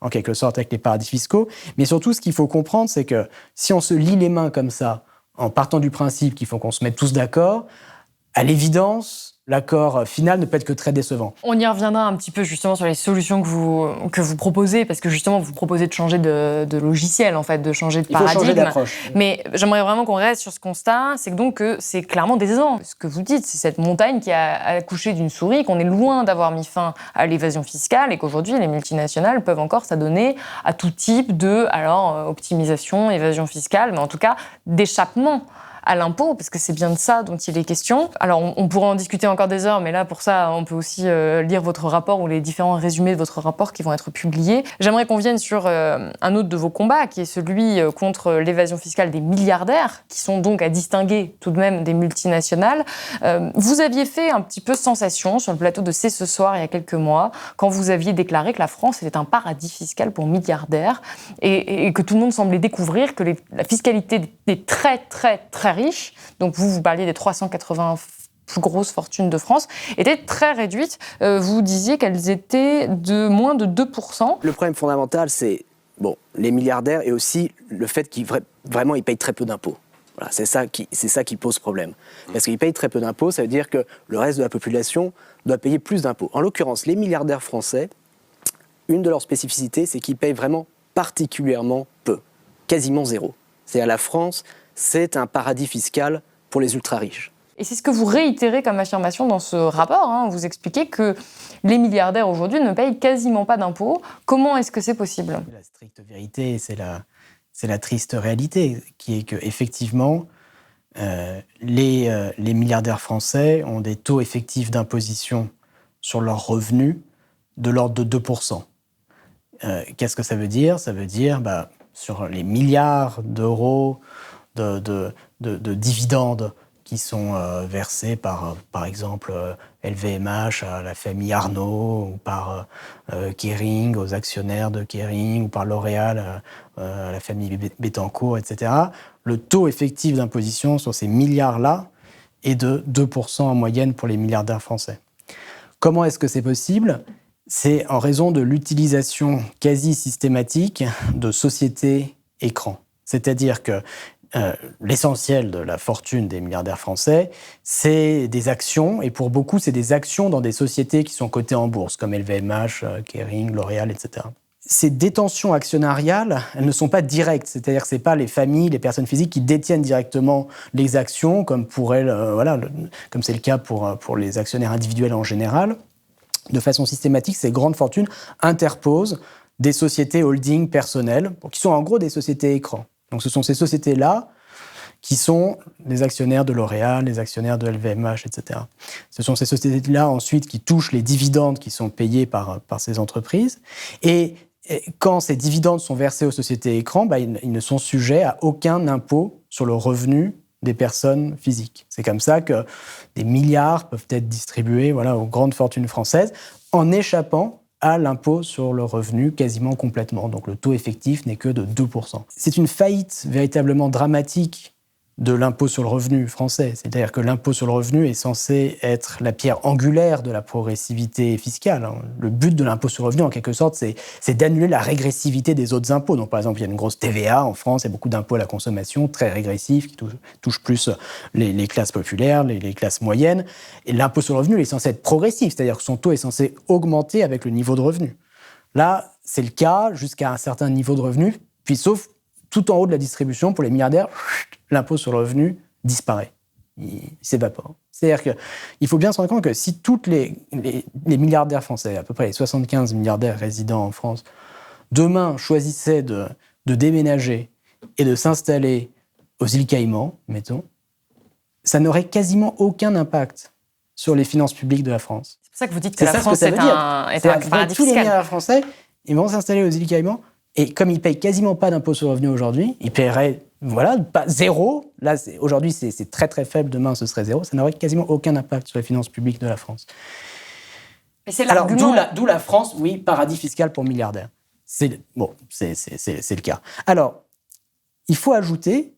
en quelque sorte, avec les paradis fiscaux. Mais surtout, ce qu'il faut comprendre, c'est que si on se lie les mains comme ça, en partant du principe qu'il faut qu'on se mette tous d'accord, à l'évidence, l'accord final ne peut être que très décevant. On y reviendra un petit peu justement sur les solutions que vous proposez, parce que justement vous proposez de changer de logiciel, en fait, de changer de paradigme. Il faut changer d'approche. Mais j'aimerais vraiment qu'on reste sur ce constat, c'est que donc c'est clairement décevant. Ce que vous dites, c'est cette montagne qui a accouché d'une souris, qu'on est loin d'avoir mis fin à l'évasion fiscale et qu'aujourd'hui les multinationales peuvent encore s'adonner à tout type de optimisation, évasion fiscale, mais en tout cas d'échappement à l'impôt, parce que c'est bien de ça dont il est question. Alors, on pourrait en discuter encore des heures, mais là, pour ça, on peut aussi lire votre rapport ou les différents résumés de votre rapport qui vont être publiés. J'aimerais qu'on vienne sur un autre de vos combats, qui est celui contre l'évasion fiscale des milliardaires, qui sont donc à distinguer tout de même des multinationales. Vous aviez fait un petit peu sensation sur le plateau de C'est ce soir il y a quelques mois, quand vous aviez déclaré que la France était un paradis fiscal pour milliardaires et que tout le monde semblait découvrir que la fiscalité des très très très riches, donc vous parliez des 380 plus grosses fortunes de France, était très réduite. Vous disiez qu'elles étaient de moins de 2%. Le problème fondamental, c'est les milliardaires et aussi le fait qu'ils vraiment ils payent très peu d'impôts. Voilà, c'est ça qui pose problème. Parce qu'ils payent très peu d'impôts, ça veut dire que le reste de la population doit payer plus d'impôts. En l'occurrence, les milliardaires français, une de leurs spécificités, c'est qu'ils payent vraiment particulièrement peu, quasiment zéro. C'est-à-dire la France, c'est un paradis fiscal pour les ultra-riches. Et c'est ce que vous réitérez comme affirmation dans ce rapport. Vous expliquez que les milliardaires aujourd'hui ne payent quasiment pas d'impôts. Comment est-ce que c'est possible ? La stricte vérité, c'est la triste réalité, qui est qu'effectivement, les milliardaires français ont des taux effectifs d'imposition sur leurs revenus de l'ordre de 2%. Qu'est-ce que ça veut dire ? Ça veut dire, sur les milliards d'euros de dividendes qui sont versés par exemple, LVMH à la famille Arnault, ou par Kering aux actionnaires de Kering, ou par L'Oréal à la famille Bettencourt, etc. Le taux effectif d'imposition sur ces milliards-là est de 2% en moyenne pour les milliardaires français. Comment est-ce que c'est possible ? C'est en raison de l'utilisation quasi systématique de sociétés écrans. C'est-à-dire que l'essentiel de la fortune des milliardaires français, c'est des actions, et pour beaucoup, c'est des actions dans des sociétés qui sont cotées en bourse, comme LVMH, Kering, L'Oréal, etc. Ces détentions actionnariales, elles ne sont pas directes, c'est-à-dire que ce n'est pas les familles, les personnes physiques qui détiennent directement les actions, comme comme c'est le cas pour les actionnaires individuels en général. De façon systématique, ces grandes fortunes interposent des sociétés holding personnelles, qui sont en gros des sociétés écrans. Donc ce sont ces sociétés-là qui sont les actionnaires de L'Oréal, les actionnaires de LVMH, etc. Ce sont ces sociétés-là ensuite qui touchent les dividendes qui sont payés par ces entreprises. Et quand ces dividendes sont versés aux sociétés écrans, ils ne sont sujets à aucun impôt sur le revenu des personnes physiques. C'est comme ça que des milliards peuvent être distribués aux grandes fortunes françaises en échappant à l'impôt sur le revenu quasiment complètement. Donc le taux effectif n'est que de 2%. C'est une faillite véritablement dramatique de l'impôt sur le revenu français. C'est-à-dire que l'impôt sur le revenu est censé être la pierre angulaire de la progressivité fiscale. Le but de l'impôt sur le revenu, en quelque sorte, c'est d'annuler la régressivité des autres impôts. Donc, par exemple, il y a une grosse TVA en France, il y a beaucoup d'impôts à la consommation, très régressifs, qui touchent plus les classes populaires, les classes moyennes. Et l'impôt sur le revenu est censé être progressif, c'est-à-dire que son taux est censé augmenter avec le niveau de revenu. Là, c'est le cas jusqu'à un certain niveau de revenu, puis sauf tout en haut de la distribution, pour les milliardaires, l'impôt sur le revenu disparaît. Il s'évapore. C'est-à-dire qu'il faut bien se rendre compte que si toutes les milliardaires français, à peu près les 75 milliardaires résidents en France, demain choisissaient de déménager et de s'installer aux îles Caïmans, mettons, ça n'aurait quasiment aucun impact sur les finances publiques de la France. C'est pour ça que vous dites que la France est un paradis tous les fiscal. milliardaires français, ils vont s'installer aux îles Caïmans, et comme ils ne payent quasiment pas d'impôt sur le revenu aujourd'hui, ils paieraient pas zéro. Là, aujourd'hui, c'est très très faible. Demain, ce serait zéro. Ça n'aurait quasiment aucun impact sur les finances publiques de la France. Alors, d'où la France, oui, paradis fiscal pour milliardaires. C'est le cas. Alors, il faut ajouter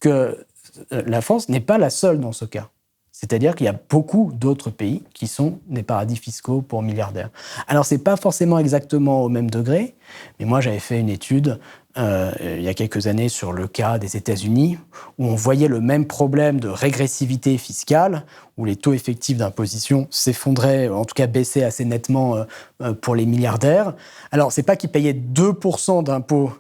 que la France n'est pas la seule dans ce cas. C'est-à-dire qu'il y a beaucoup d'autres pays qui sont des paradis fiscaux pour milliardaires. Alors, ce n'est pas forcément exactement au même degré, mais moi, j'avais fait une étude il y a quelques années sur le cas des États-Unis, où on voyait le même problème de régressivité fiscale, où les taux effectifs d'imposition s'effondraient, en tout cas baissaient assez nettement pour les milliardaires. Alors, ce n'est pas qu'ils payaient 2% d'impôts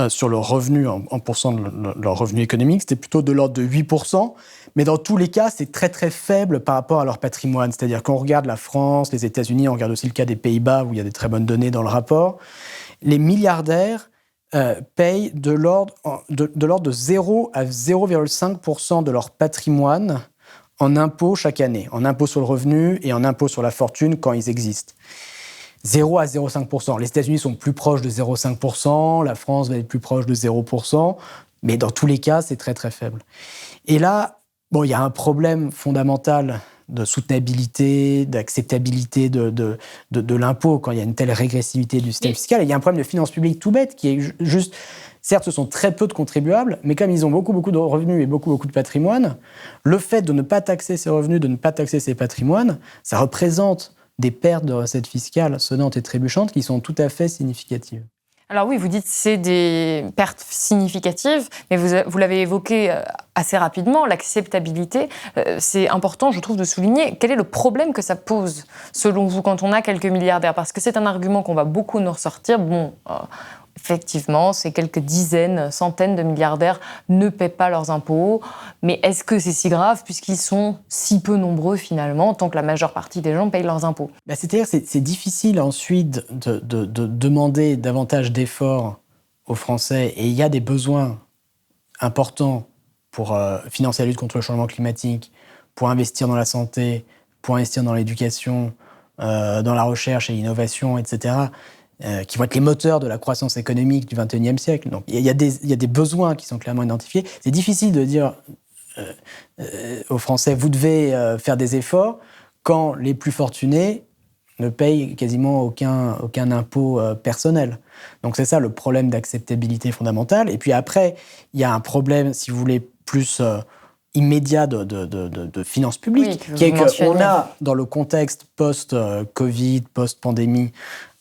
sur leur revenu, en pourcent de leur revenu économique, c'était plutôt de l'ordre de 8%. Mais dans tous les cas, c'est très très faible par rapport à leur patrimoine. C'est-à-dire qu'on regarde la France, les États-Unis, on regarde aussi le cas des Pays-Bas, où il y a des très bonnes données dans le rapport. Les milliardaires payent de l'ordre de 0 à 0,5% de leur patrimoine en impôts chaque année, en impôts sur le revenu et en impôts sur la fortune quand ils existent. 0 à 0,5%. Les États-Unis sont plus proches de 0,5%, la France va être plus proche de 0%, mais dans tous les cas, c'est très très faible. Et là, il y a un problème fondamental de soutenabilité, d'acceptabilité de l'impôt quand il y a une telle régressivité du système fiscal. Et il y a un problème de finances publiques tout bête qui est juste, certes, ce sont très peu de contribuables, mais comme ils ont beaucoup de revenus et beaucoup de patrimoine, le fait de ne pas taxer ces revenus, de ne pas taxer ces patrimoines, ça représente des pertes de recettes fiscales sonnantes et trébuchantes qui sont tout à fait significatives. Alors oui, vous dites que c'est des pertes significatives, mais vous l'avez évoqué assez rapidement, l'acceptabilité. C'est important, je trouve, de souligner. Quel est le problème que ça pose, selon vous, quand on a quelques milliardaires ? Parce que c'est un argument qu'on va beaucoup nous ressortir. Effectivement, ces quelques dizaines, centaines de milliardaires ne paient pas leurs impôts. Mais est-ce que c'est si grave puisqu'ils sont si peu nombreux finalement, tant que la majeure partie des gens payent leurs impôts ? C'est-à-dire que c'est difficile ensuite de demander davantage d'efforts aux Français. Et il y a des besoins importants pour financer la lutte contre le changement climatique, pour investir dans la santé, pour investir dans l'éducation, dans la recherche et l'innovation, etc., qui vont être les moteurs de la croissance économique du XXIe siècle. Donc il y a des besoins qui sont clairement identifiés. C'est difficile de dire aux Français, vous devez faire des efforts, quand les plus fortunés ne payent quasiment aucun impôt personnel. Donc c'est ça le problème d'acceptabilité fondamentale. Et puis après, il y a un problème, si vous voulez, plus immédiat de finances publiques, oui, qui est qu'on a, dans le contexte post-Covid, post-pandémie,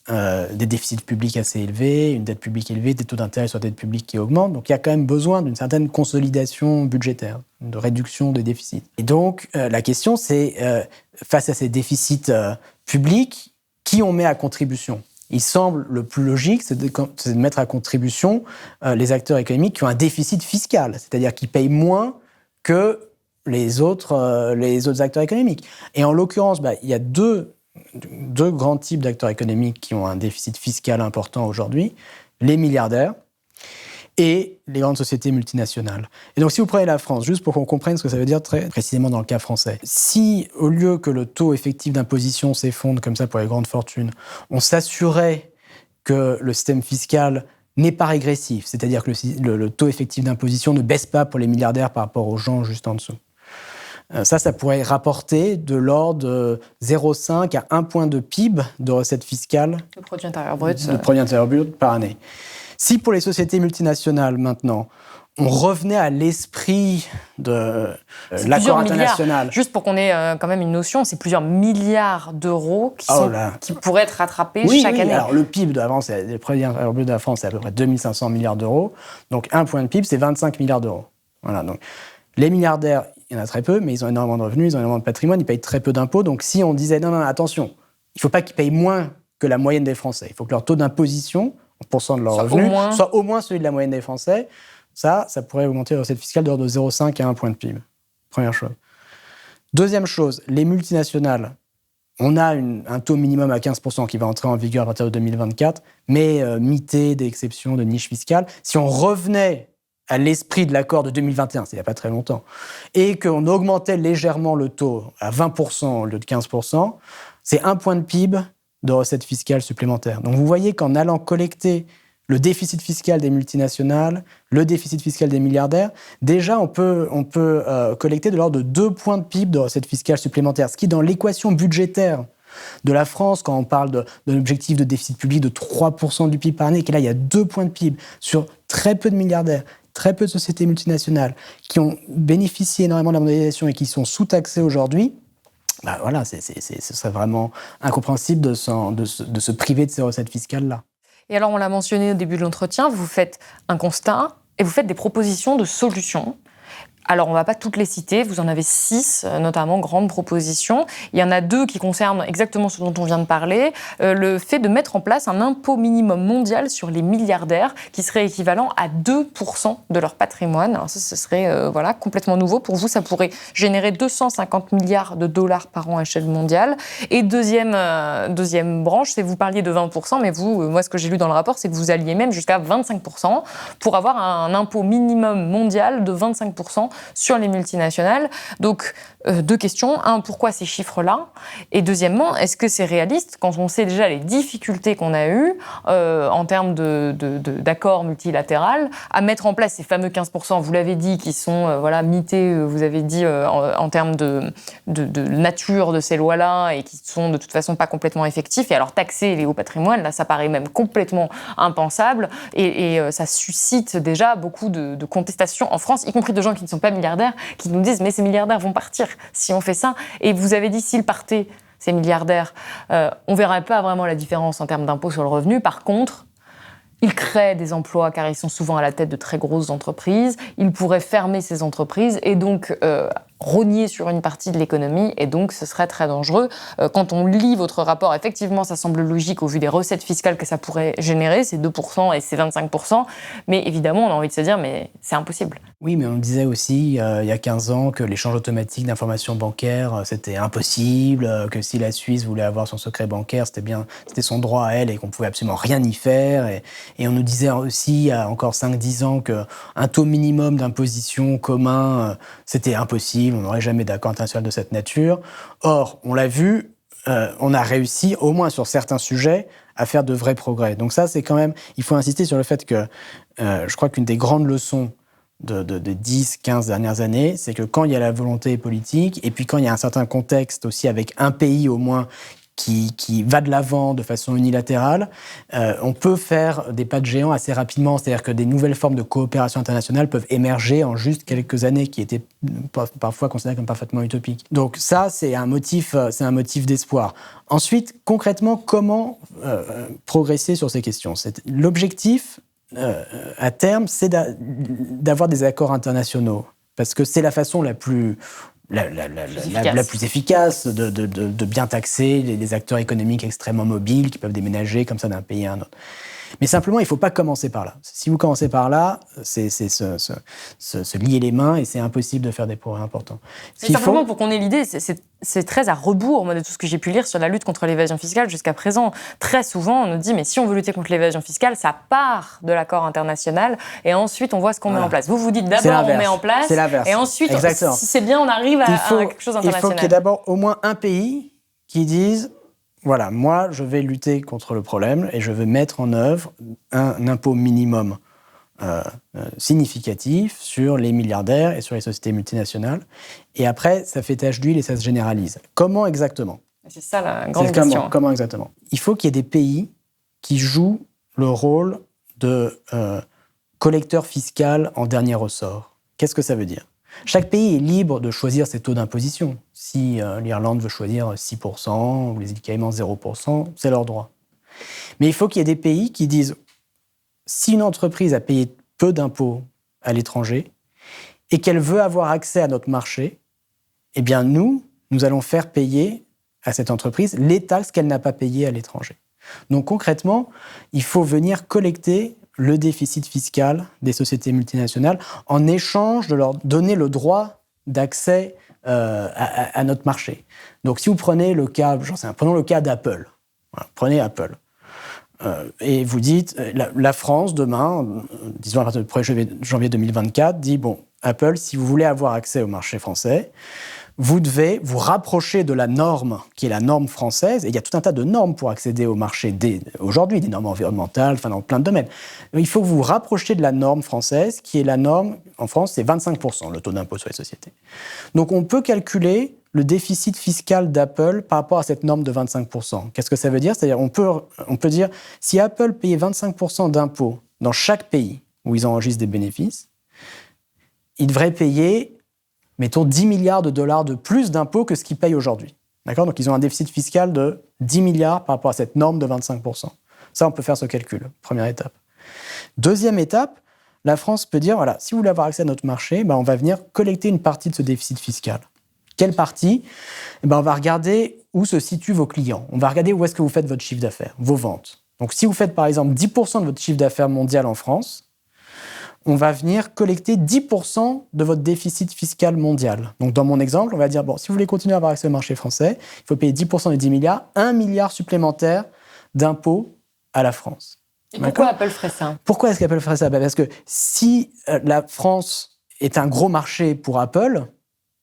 des déficits publics assez élevés, une dette publique élevée, des taux d'intérêt sur la dette publique qui augmentent. Donc il y a quand même besoin d'une certaine consolidation budgétaire, de réduction des déficits. Et donc la question c'est, face à ces déficits publics, qui on met à contribution ? Il semble le plus logique, c'est de mettre à contribution les acteurs économiques qui ont un déficit fiscal, c'est-à-dire qui payent moins que les autres acteurs économiques. Et en l'occurrence, il y a deux grands types d'acteurs économiques qui ont un déficit fiscal important aujourd'hui, les milliardaires et les grandes sociétés multinationales. Et donc si vous prenez la France, juste pour qu'on comprenne ce que ça veut dire très précisément dans le cas français, si au lieu que le taux effectif d'imposition s'effondre comme ça pour les grandes fortunes, on s'assurait que le système fiscal n'est pas régressif, c'est-à-dire que le taux effectif d'imposition ne baisse pas pour les milliardaires par rapport aux gens juste en dessous. Ça pourrait rapporter de l'ordre de 0,5 à 1 point de PIB de recettes fiscales. Le produit intérieur brut. Le produit intérieur brut par année. Si pour les sociétés multinationales, maintenant, on revenait à l'esprit de l'accord international. Juste pour qu'on ait quand même une notion, c'est plusieurs milliards d'euros qui pourraient être rattrapés chaque année. Alors le PIB le produit intérieur brut de la France, c'est à peu près 2500 milliards d'euros. Donc 1 point de PIB, c'est 25 milliards d'euros. Voilà, donc les milliardaires, il y en a très peu, mais ils ont énormément de revenus, ils ont énormément de patrimoine, ils payent très peu d'impôts. Donc si on disait non, attention, il ne faut pas qu'ils payent moins que la moyenne des Français. Il faut que leur taux d'imposition, en pourcent de leurs revenus, soit au moins celui de la moyenne des Français. Ça pourrait augmenter les recettes fiscales de l'ordre de 0,5 à 1 point de PIB. Première chose. Deuxième chose, les multinationales. On a un taux minimum à 15% qui va entrer en vigueur à partir de 2024, mais mité d'exceptions, de niches fiscales. Si on revenait à l'esprit de l'accord de 2021, c'est il n'y a pas très longtemps, et qu'on augmentait légèrement le taux à 20% au lieu de 15%, c'est 1 point de PIB de recettes fiscales supplémentaires. Donc vous voyez qu'en allant collecter le déficit fiscal des multinationales, le déficit fiscal des milliardaires, déjà on peut collecter de l'ordre de 2 points de PIB de recettes fiscales supplémentaires, ce qui dans l'équation budgétaire de la France, quand on parle d'un objectif de déficit public de 3% du PIB par année, et là il y a 2 points de PIB sur très peu de milliardaires, très peu de sociétés multinationales qui ont bénéficié énormément de la mondialisation et qui sont sous-taxées aujourd'hui, voilà, ce serait vraiment incompréhensible de se priver de ces recettes fiscales-là. Et alors, on l'a mentionné au début de l'entretien, vous faites un constat et vous faites des propositions de solutions. Alors, on ne va pas toutes les citer, vous en avez 6, notamment grandes propositions. Il y en a 2 qui concernent exactement ce dont on vient de parler. Le fait de mettre en place un impôt minimum mondial sur les milliardaires qui serait équivalent à 2% de leur patrimoine. Alors ça, ce serait complètement nouveau. Pour vous, ça pourrait générer 250 milliards de dollars par an à échelle mondiale. Et deuxième branche, c'est vous parliez de 20%, mais vous, moi, ce que j'ai lu dans le rapport, c'est que vous alliez même jusqu'à 25% pour avoir un impôt minimum mondial de 25% sur les multinationales. Donc, 2 questions. 1, pourquoi ces chiffres-là ? Et deuxièmement, est-ce que c'est réaliste quand on sait déjà les difficultés qu'on a eues en termes d'accords multilatéral à mettre en place ces fameux 15%, vous l'avez dit, qui sont mités, vous avez dit, en termes de nature de ces lois-là et qui sont de toute façon pas complètement effectifs. Et alors, taxer les hauts patrimoines, là, ça paraît même complètement impensable et ça suscite déjà beaucoup de contestations en France, y compris de gens qui ne sont pas milliardaires, qui nous disent « mais ces milliardaires vont partir si on fait ça ». Et vous avez dit, s'ils partaient, ces milliardaires, on ne verrait pas vraiment la différence en termes d'impôt sur le revenu. Par contre, ils créent des emplois car ils sont souvent à la tête de très grosses entreprises. Ils pourraient fermer ces entreprises et donc rogner sur une partie de l'économie, et donc ce serait très dangereux. Quand on lit votre rapport, effectivement, ça semble logique au vu des recettes fiscales que ça pourrait générer, ces 2% et ces 25%, mais évidemment, on a envie de se dire, mais c'est impossible. Oui, mais on disait aussi, il y a 15 ans, que l'échange automatique d'informations bancaires, c'était impossible, que si la Suisse voulait avoir son secret bancaire, c'était son droit à elle et qu'on pouvait absolument rien y faire. Et on nous disait aussi, il y a encore 5-10 ans, qu'un taux minimum d'imposition commun, c'était impossible. On n'aurait jamais d'accord international de cette nature. Or, on l'a vu, on a réussi, au moins sur certains sujets, à faire de vrais progrès. Donc ça, c'est quand même... Il faut insister sur le fait que je crois qu'une des grandes leçons de 10-15 dernières années, c'est que quand il y a la volonté politique, et puis quand il y a un certain contexte aussi avec un pays au moins qui va de l'avant de façon unilatérale, on peut faire des pas de géant assez rapidement. C'est-à-dire que des nouvelles formes de coopération internationale peuvent émerger en juste quelques années, qui étaient parfois considérées comme parfaitement utopiques. Donc ça, c'est un motif d'espoir. Ensuite, concrètement, comment progresser sur ces questions ? L'objectif, à terme, c'est d'avoir des accords internationaux. Parce que c'est la façon la plus efficace de bien taxer les acteurs économiques extrêmement mobiles qui peuvent déménager comme ça d'un pays à un autre. Mais simplement, il ne faut pas commencer par là. Si vous commencez par là, c'est se lier les mains et c'est impossible de faire des progrès importants. Simplement, pour qu'on ait l'idée, c'est très à rebours moi, de tout ce que j'ai pu lire sur la lutte contre l'évasion fiscale jusqu'à présent. Très souvent, on nous dit, mais si on veut lutter contre l'évasion fiscale, ça part de l'accord international et ensuite on voit ce qu'on met en place. Vous dites d'abord on met en place et ensuite, si c'est bien, on arrive à quelque chose d'international. Il faut qu'il y ait d'abord au moins un pays qui dise... Voilà, moi, je vais lutter contre le problème et je vais mettre en œuvre un impôt minimum significatif sur les milliardaires et sur les sociétés multinationales. Et après, ça fait tache d'huile et ça se généralise. Comment exactement ? C'est ça la grande question. Comment exactement ? Il faut qu'il y ait des pays qui jouent le rôle de collecteur fiscal en dernier ressort. Qu'est-ce que ça veut dire ? Chaque pays est libre de choisir ses taux d'imposition. Si l'Irlande veut choisir 6% ou les îles Caïmans 0%, c'est leur droit. Mais il faut qu'il y ait des pays qui disent si une entreprise a payé peu d'impôts à l'étranger et qu'elle veut avoir accès à notre marché, eh bien nous allons faire payer à cette entreprise les taxes qu'elle n'a pas payées à l'étranger. Donc concrètement, il faut venir collecter le déficit fiscal des sociétés multinationales en échange de leur donner le droit d'accès à notre marché. Donc si vous prenez le cas, prenons le cas d'Apple. Voilà, prenez Apple. Et vous dites, la France, demain, disons à partir du 1er janvier 2024, dit, bon, Apple, si vous voulez avoir accès au marché français, vous devez vous rapprocher de la norme, qui est la norme française, et il y a tout un tas de normes pour accéder au marché aujourd'hui, des normes environnementales, enfin dans plein de domaines. Il faut que vous vous rapprochiez de la norme française, qui est la norme, en France, c'est 25%, le taux d'impôt sur les sociétés. Donc on peut calculer le déficit fiscal d'Apple par rapport à cette norme de 25%. Qu'est-ce que ça veut dire ? C'est-à-dire on peut dire, si Apple payait 25% d'impôts dans chaque pays où ils enregistrent des bénéfices, ils devraient payer, mettons, 10 milliards de dollars de plus d'impôts que ce qu'ils payent aujourd'hui. D'accord ? Donc, ils ont un déficit fiscal de 10 milliards par rapport à cette norme de 25%. Ça, on peut faire ce calcul. Première étape. Deuxième étape, la France peut dire, voilà, si vous voulez avoir accès à notre marché, on va venir collecter une partie de ce déficit fiscal. Quelle partie ? On va regarder où se situent vos clients. On va regarder où est-ce que vous faites votre chiffre d'affaires, vos ventes. Donc, si vous faites, par exemple, 10% de votre chiffre d'affaires mondial en France, on va venir collecter 10% de votre déficit fiscal mondial. Donc, dans mon exemple, on va dire, si vous voulez continuer à avoir accès au marché français, il faut payer 10% des 10 milliards, 1 milliard supplémentaire d'impôts à la France. Et pourquoi Apple ferait ça ? Pourquoi est-ce qu'Apple ferait ça ? Parce que si la France est un gros marché pour Apple,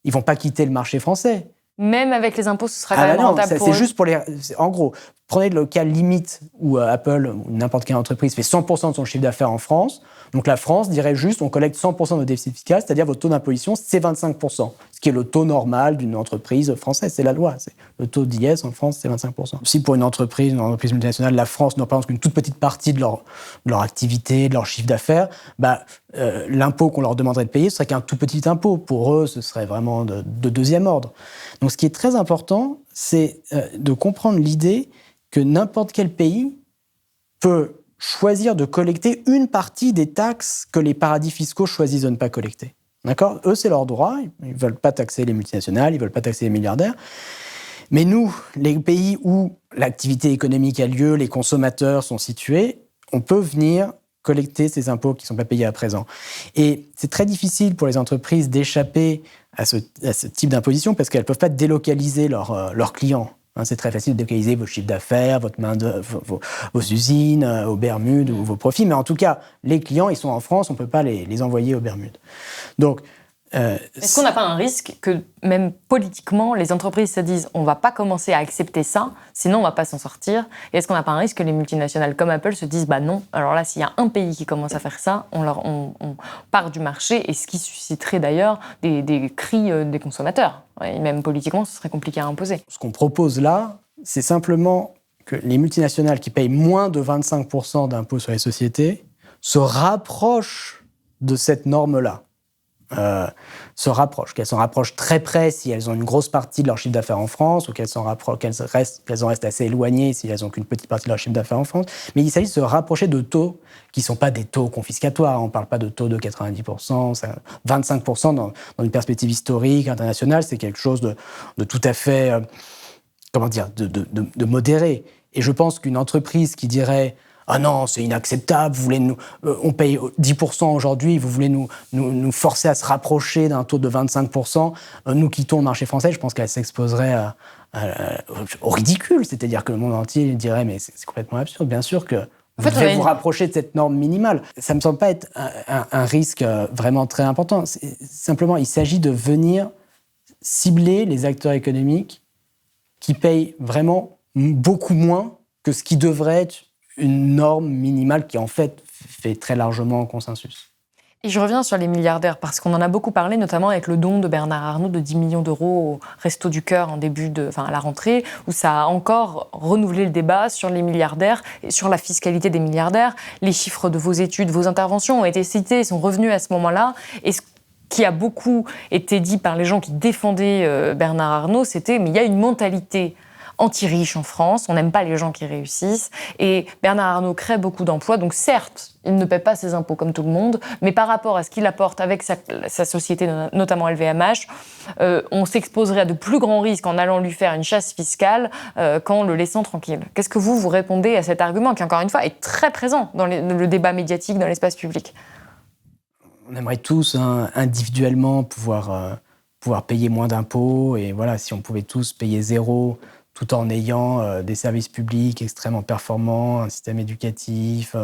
ils ne vont pas quitter le marché français. Même avec les impôts, ce sera quand même rentable pour eux. C'est juste pour les... En gros, prenez le cas limite où Apple ou n'importe quelle entreprise fait 100% de son chiffre d'affaires en France. Donc la France dirait juste, on collecte 100% de notre déficit fiscal, c'est-à-dire votre taux d'imposition, c'est 25%. Ce qui est le taux normal d'une entreprise française, c'est la loi. Le taux d'IS en France, c'est 25%. Si pour une entreprise multinationale, la France ne représente qu'une toute petite partie de leur activité, de leur chiffre d'affaires, l'impôt qu'on leur demanderait de payer, ce serait qu'un tout petit impôt. Pour eux, ce serait vraiment de deuxième ordre. Donc ce qui est très important, c'est de comprendre l'idée que n'importe quel pays peut choisir de collecter une partie des taxes que les paradis fiscaux choisissent de ne pas collecter. D'accord ? Eux, c'est leur droit. Ils ne veulent pas taxer les multinationales, ils ne veulent pas taxer les milliardaires. Mais nous, les pays où l'activité économique a lieu, les consommateurs sont situés, on peut venir collecter ces impôts qui ne sont pas payés à présent. Et c'est très difficile pour les entreprises d'échapper à ce type d'imposition parce qu'elles ne peuvent pas délocaliser leurs clients. C'est très facile de délocaliser vos chiffres d'affaires, votre vos usines aux Bermudes ou vos profits. Mais en tout cas, les clients, ils sont en France, on ne peut pas les envoyer aux Bermudes. Donc, est-ce qu'on n'a pas un risque que, même politiquement, les entreprises se disent on ne va pas commencer à accepter ça, sinon on ne va pas s'en sortir ? Et est-ce qu'on n'a pas un risque que les multinationales comme Apple se disent non, alors là, s'il y a un pays qui commence à faire ça, on part du marché, et ce qui susciterait d'ailleurs des cris des consommateurs. Et même politiquement, ce serait compliqué à imposer. Ce qu'on propose là, c'est simplement que les multinationales qui payent moins de 25% d'impôts sur les sociétés se rapprochent de cette norme-là. Qu'elles s'en rapprochent très près si elles ont une grosse partie de leur chiffre d'affaires en France, ou qu'elles en restent assez éloignées si elles n'ont qu'une petite partie de leur chiffre d'affaires en France. Mais il s'agit de se rapprocher de taux qui ne sont pas des taux confiscatoires. On ne parle pas de taux de 90%, 25% dans une perspective historique, internationale, c'est quelque chose de tout à fait, de modéré. Et je pense qu'une entreprise qui dirait ah non, c'est inacceptable, on paye 10% aujourd'hui, vous voulez nous forcer à se rapprocher d'un taux de 25%, nous quittons le marché français, je pense qu'elle s'exposerait au ridicule. C'est-à-dire que le monde entier dirait mais c'est complètement absurde, bien sûr que vous devez vous rapprocher de cette norme minimale. Ça ne me semble pas être un risque vraiment très important. Simplement, il s'agit de venir cibler les acteurs économiques qui payent vraiment beaucoup moins que ce qui devrait être une norme minimale qui, en fait très largement consensus. Et je reviens sur les milliardaires, parce qu'on en a beaucoup parlé, notamment avec le don de Bernard Arnault de 10 millions d'euros au Resto du Cœur à la rentrée, où ça a encore renouvelé le débat sur les milliardaires et sur la fiscalité des milliardaires. Les chiffres de vos études, vos interventions ont été cités, sont revenus à ce moment-là. Et ce qui a beaucoup été dit par les gens qui défendaient Bernard Arnault, c'était « mais il y a une mentalité anti-riche en France, on n'aime pas les gens qui réussissent, et Bernard Arnault crée beaucoup d'emplois, donc certes, il ne paie pas ses impôts comme tout le monde, mais par rapport à ce qu'il apporte avec sa société, notamment LVMH, on s'exposerait à de plus grands risques en allant lui faire une chasse fiscale qu'en le laissant tranquille. Qu'est-ce que vous répondez à cet argument qui, encore une fois, est très présent dans le débat médiatique, dans l'espace public ? On aimerait tous individuellement pouvoir payer moins d'impôts, et voilà, si on pouvait tous payer zéro, tout en ayant des services publics extrêmement performants, un système éducatif,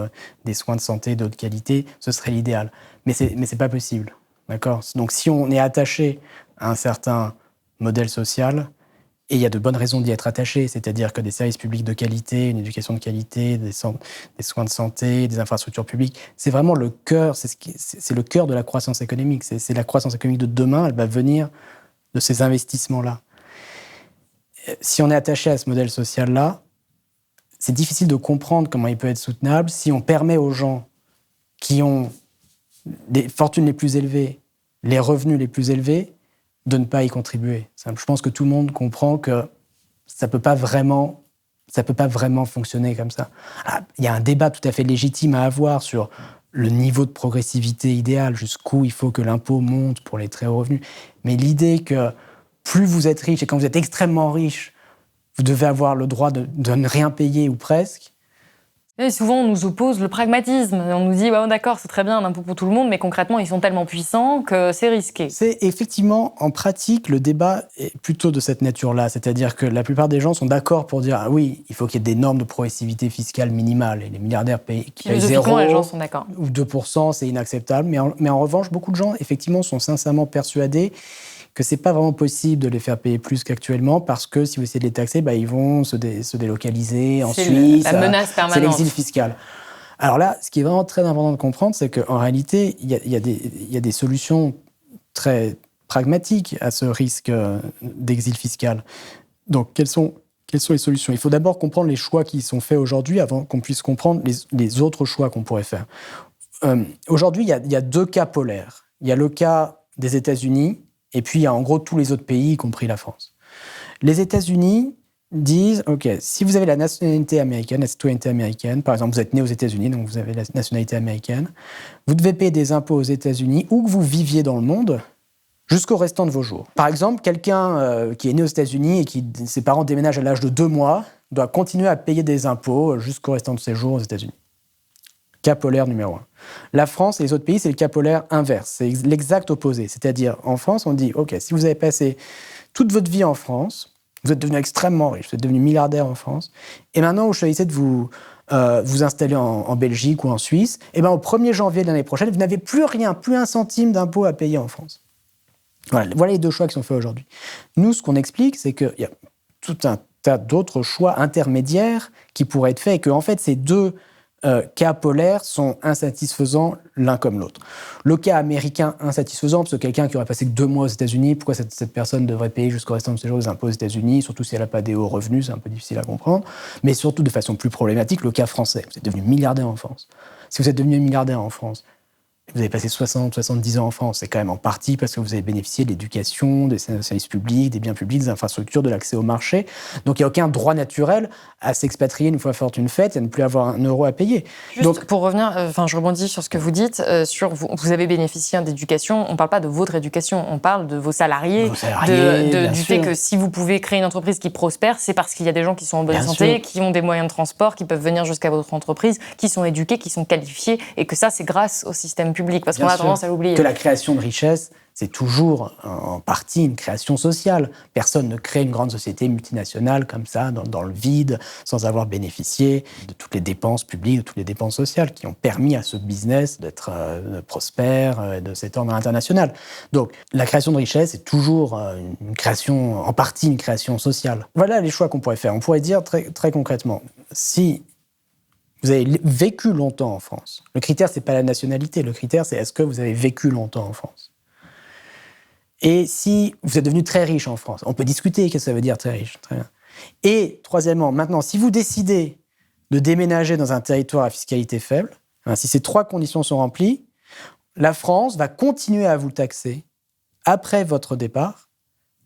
des soins de santé de haute qualité, ce serait l'idéal. Mais c'est pas possible, d'accord ? Donc si on est attaché à un certain modèle social, et il y a de bonnes raisons d'y être attaché, c'est-à-dire que des services publics de qualité, une éducation de qualité, des soins de santé, des infrastructures publiques, c'est vraiment le cœur, c'est le cœur de la croissance économique. C'est la croissance économique de demain, elle va venir de ces investissements-là. Si on est attaché à ce modèle social-là, c'est difficile de comprendre comment il peut être soutenable si on permet aux gens qui ont des fortunes les plus élevées, les revenus les plus élevés, de ne pas y contribuer. Je pense que tout le monde comprend que ça peut pas vraiment fonctionner comme ça. Il y a un débat tout à fait légitime à avoir sur le niveau de progressivité idéal, jusqu'où il faut que l'impôt monte pour les très hauts revenus. Mais l'idée que plus vous êtes riche, et quand vous êtes extrêmement riche, vous devez avoir le droit de ne rien payer ou presque. Et souvent, on nous oppose le pragmatisme. On nous dit, ouais, d'accord, c'est très bien un impôt pour tout le monde, mais concrètement, ils sont tellement puissants que c'est risqué. C'est effectivement, en pratique, le débat est plutôt de cette nature-là. C'est-à-dire que la plupart des gens sont d'accord pour dire, ah oui, il faut qu'il y ait des normes de progressivité fiscale minimale. Et les milliardaires payent 0 les gens sont d'accord. ou 2%, c'est inacceptable. Mais en revanche, beaucoup de gens, effectivement, sont sincèrement persuadés que c'est pas vraiment possible de les faire payer plus qu'actuellement, parce que si vous essayez de les taxer, ils vont se délocaliser en Suisse. La menace permanente. C'est l'exil fiscal. Alors là, ce qui est vraiment très important de comprendre, c'est qu'en réalité, il y a des solutions très pragmatiques à ce risque d'exil fiscal. Donc, quelles sont les solutions ? Il faut d'abord comprendre les choix qui sont faits aujourd'hui avant qu'on puisse comprendre les autres choix qu'on pourrait faire. Aujourd'hui, il y a 2 cas polaires. Il y a le cas des États-Unis, et puis il y a en gros tous les autres pays, y compris la France. Les États-Unis disent, OK, si vous avez la nationalité américaine, la citoyenneté américaine, par exemple, vous êtes né aux États-Unis, donc vous avez la nationalité américaine, vous devez payer des impôts aux États-Unis, où que vous viviez dans le monde, jusqu'au restant de vos jours. Par exemple, quelqu'un qui est né aux États-Unis et qui ses parents déménagent à l'âge de 2 mois, doit continuer à payer des impôts jusqu'au restant de ses jours aux États-Unis. Cas polaire numéro 1. La France et les autres pays, c'est le cas polaire inverse. C'est l'exact opposé. C'est-à-dire, en France, on dit, OK, si vous avez passé toute votre vie en France, vous êtes devenu extrêmement riche, vous êtes devenu milliardaire en France, et maintenant, vous choisissez de vous installer en Belgique ou en Suisse, et au 1er janvier de l'année prochaine, vous n'avez plus rien, plus un centime d'impôt à payer en France. Voilà les 2 choix qui sont faits aujourd'hui. Nous, ce qu'on explique, c'est qu'il y a tout un tas d'autres choix intermédiaires qui pourraient être faits, et qu'en fait, ces 2 cas polaires sont insatisfaisants l'un comme l'autre. Le cas américain insatisfaisant, parce que quelqu'un qui aurait passé que 2 mois aux États-Unis, pourquoi cette personne devrait payer jusqu'au restant de ses jours des impôts aux États-Unis, surtout si elle n'a pas des hauts revenus, c'est un peu difficile à comprendre. Mais surtout, de façon plus problématique, le cas français. Vous êtes devenu milliardaire en France. Si vous êtes devenu milliardaire en France, vous avez passé 60, 70 ans en France, c'est quand même en partie parce que vous avez bénéficié de l'éducation, des services publics, des biens publics, des infrastructures, de l'accès au marché. Donc il n'y a aucun droit naturel à s'expatrier une fois fortune faite et à ne plus avoir 1 euro à payer. Juste donc, pour revenir, je rebondis sur ce que vous dites, vous avez bénéficié d'éducation, on ne parle pas de votre éducation, on parle de vos salariés, du fait que si vous pouvez créer une entreprise qui prospère, c'est parce qu'il y a des gens qui sont en bonne santé, qui ont des moyens de transport, qui peuvent venir jusqu'à votre entreprise, qui sont éduqués, qui sont qualifiés, et que ça, c'est grâce au système public, parce qu'on a tendance à l'oublier. Que la création de richesse, c'est toujours en partie une création sociale. Personne ne crée une grande société multinationale comme ça, dans le vide, sans avoir bénéficié de toutes les dépenses publiques, de toutes les dépenses sociales qui ont permis à ce business d'être prospère, de s'étendre à l'international. Donc, la création de richesse est toujours une création, en partie une création sociale. Voilà les choix qu'on pourrait faire. On pourrait dire très, très concrètement, si vous avez vécu longtemps en France. Le critère, c'est pas la nationalité. Le critère, c'est est-ce que vous avez vécu longtemps en France. Et si vous êtes devenu très riche en France, on peut discuter qu'est-ce que ça veut dire très riche. Très bien. Et troisièmement, maintenant, si vous décidez de déménager dans un territoire à fiscalité faible, si ces 3 conditions sont remplies, la France va continuer à vous taxer après votre départ,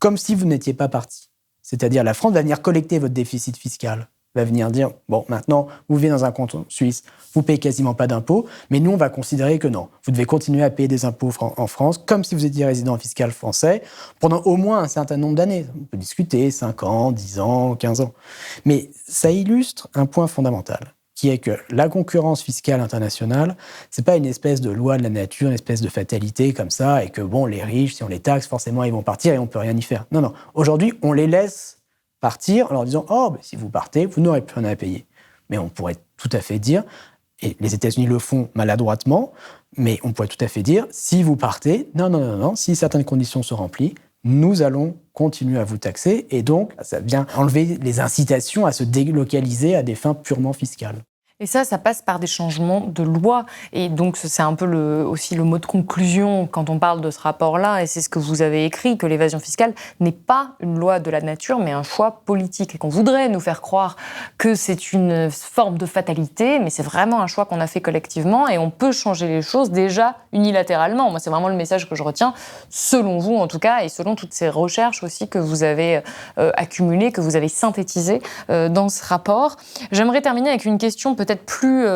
comme si vous n'étiez pas parti. C'est-à-dire, la France va venir collecter votre déficit fiscal. Va venir dire, bon, maintenant, vous vivez dans un canton suisse, vous payez quasiment pas d'impôts, mais nous, on va considérer que non. Vous devez continuer à payer des impôts en France, comme si vous étiez résident fiscal français, pendant au moins un certain nombre d'années. On peut discuter, 5 ans, 10 ans, 15 ans. Mais ça illustre un point fondamental, qui est que la concurrence fiscale internationale, c'est pas une espèce de loi de la nature, une espèce de fatalité comme ça, et que, bon, les riches, si on les taxe, forcément, ils vont partir et on peut rien y faire. Non, non. Aujourd'hui, on les laisse partir en leur disant « Oh, si vous partez, vous n'aurez plus rien à payer ». Mais on pourrait tout à fait dire, et les États-Unis le font maladroitement, mais on pourrait tout à fait dire « Si vous partez, non, si certaines conditions sont remplies, nous allons continuer à vous taxer ». Et donc, ça vient enlever les incitations à se délocaliser à des fins purement fiscales. Et ça passe par des changements de loi. Et donc, c'est un peu aussi le mot de conclusion quand on parle de ce rapport-là. Et c'est ce que vous avez écrit, que l'évasion fiscale n'est pas une loi de la nature, mais un choix politique. Et qu'on voudrait nous faire croire que c'est une forme de fatalité, mais c'est vraiment un choix qu'on a fait collectivement. Et on peut changer les choses déjà unilatéralement. Moi, c'est vraiment le message que je retiens, selon vous en tout cas, et selon toutes ces recherches aussi que vous avez accumulées, que vous avez synthétisées dans ce rapport. J'aimerais terminer avec une question peut-être peut-être plus,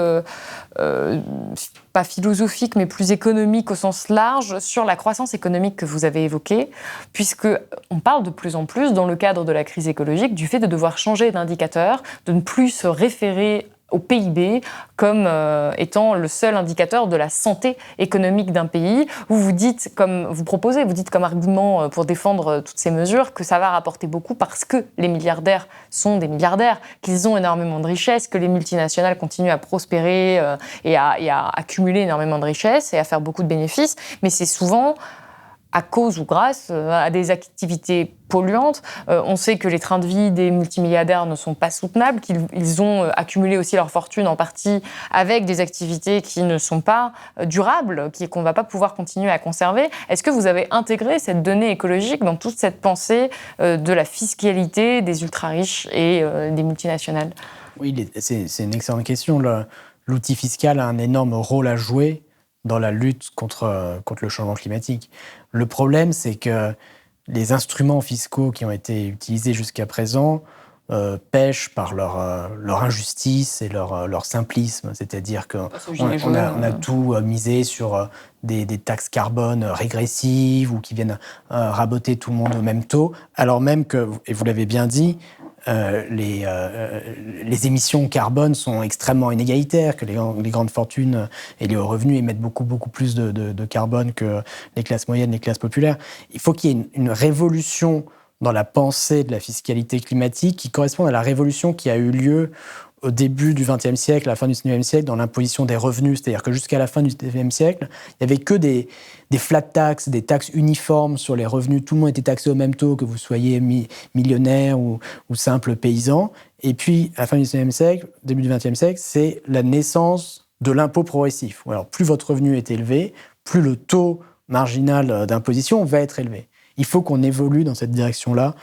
pas philosophique, mais plus économique au sens large, sur la croissance économique que vous avez évoquée, puisqu'on parle de plus en plus, dans le cadre de la crise écologique, du fait de devoir changer d'indicateur, de ne plus se référer au PIB comme étant le seul indicateur de la santé économique d'un pays. Vous dites comme argument pour défendre toutes ces mesures que ça va rapporter beaucoup parce que les milliardaires sont des milliardaires, qu'ils ont énormément de richesses, que les multinationales continuent à prospérer et à accumuler énormément de richesses et à faire beaucoup de bénéfices. Mais c'est souvent à cause ou grâce à des activités polluantes. On sait que les trains de vie des multimilliardaires ne sont pas soutenables, qu'ils ont accumulé aussi leur fortune en partie avec des activités qui ne sont pas durables, qu'on ne va pas pouvoir continuer à conserver. Est-ce que vous avez intégré cette donnée écologique dans toute cette pensée de la fiscalité des ultra-riches et des multinationales ? Oui, c'est une excellente question. L'outil fiscal a un énorme rôle à jouer dans la lutte contre le changement climatique. Le problème, c'est que les instruments fiscaux qui ont été utilisés jusqu'à présent pêchent par leur injustice et leur simplisme. C'est-à-dire qu'on a tout misé sur des taxes carbone régressives ou qui viennent raboter tout le monde au même taux, alors même que, et vous l'avez bien dit, les émissions carbone sont extrêmement inégalitaires, que les grandes fortunes et les hauts revenus émettent beaucoup plus de carbone que les classes moyennes, les classes populaires. Il faut qu'il y ait une révolution dans la pensée de la fiscalité climatique qui corresponde à la révolution qui a eu lieu au début du XXe siècle, à la fin du XIXe siècle, dans l'imposition des revenus. C'est-à-dire que jusqu'à la fin du XIXe siècle, il n'y avait que des flat taxes, des taxes uniformes sur les revenus. Tout le monde était taxé au même taux, que vous soyez millionnaire ou simple paysan. Et puis, à la fin du XIXe siècle, début du XXe siècle, c'est la naissance de l'impôt progressif. Alors, plus votre revenu est élevé, plus le taux marginal d'imposition va être élevé. Il faut qu'on évolue dans cette direction-là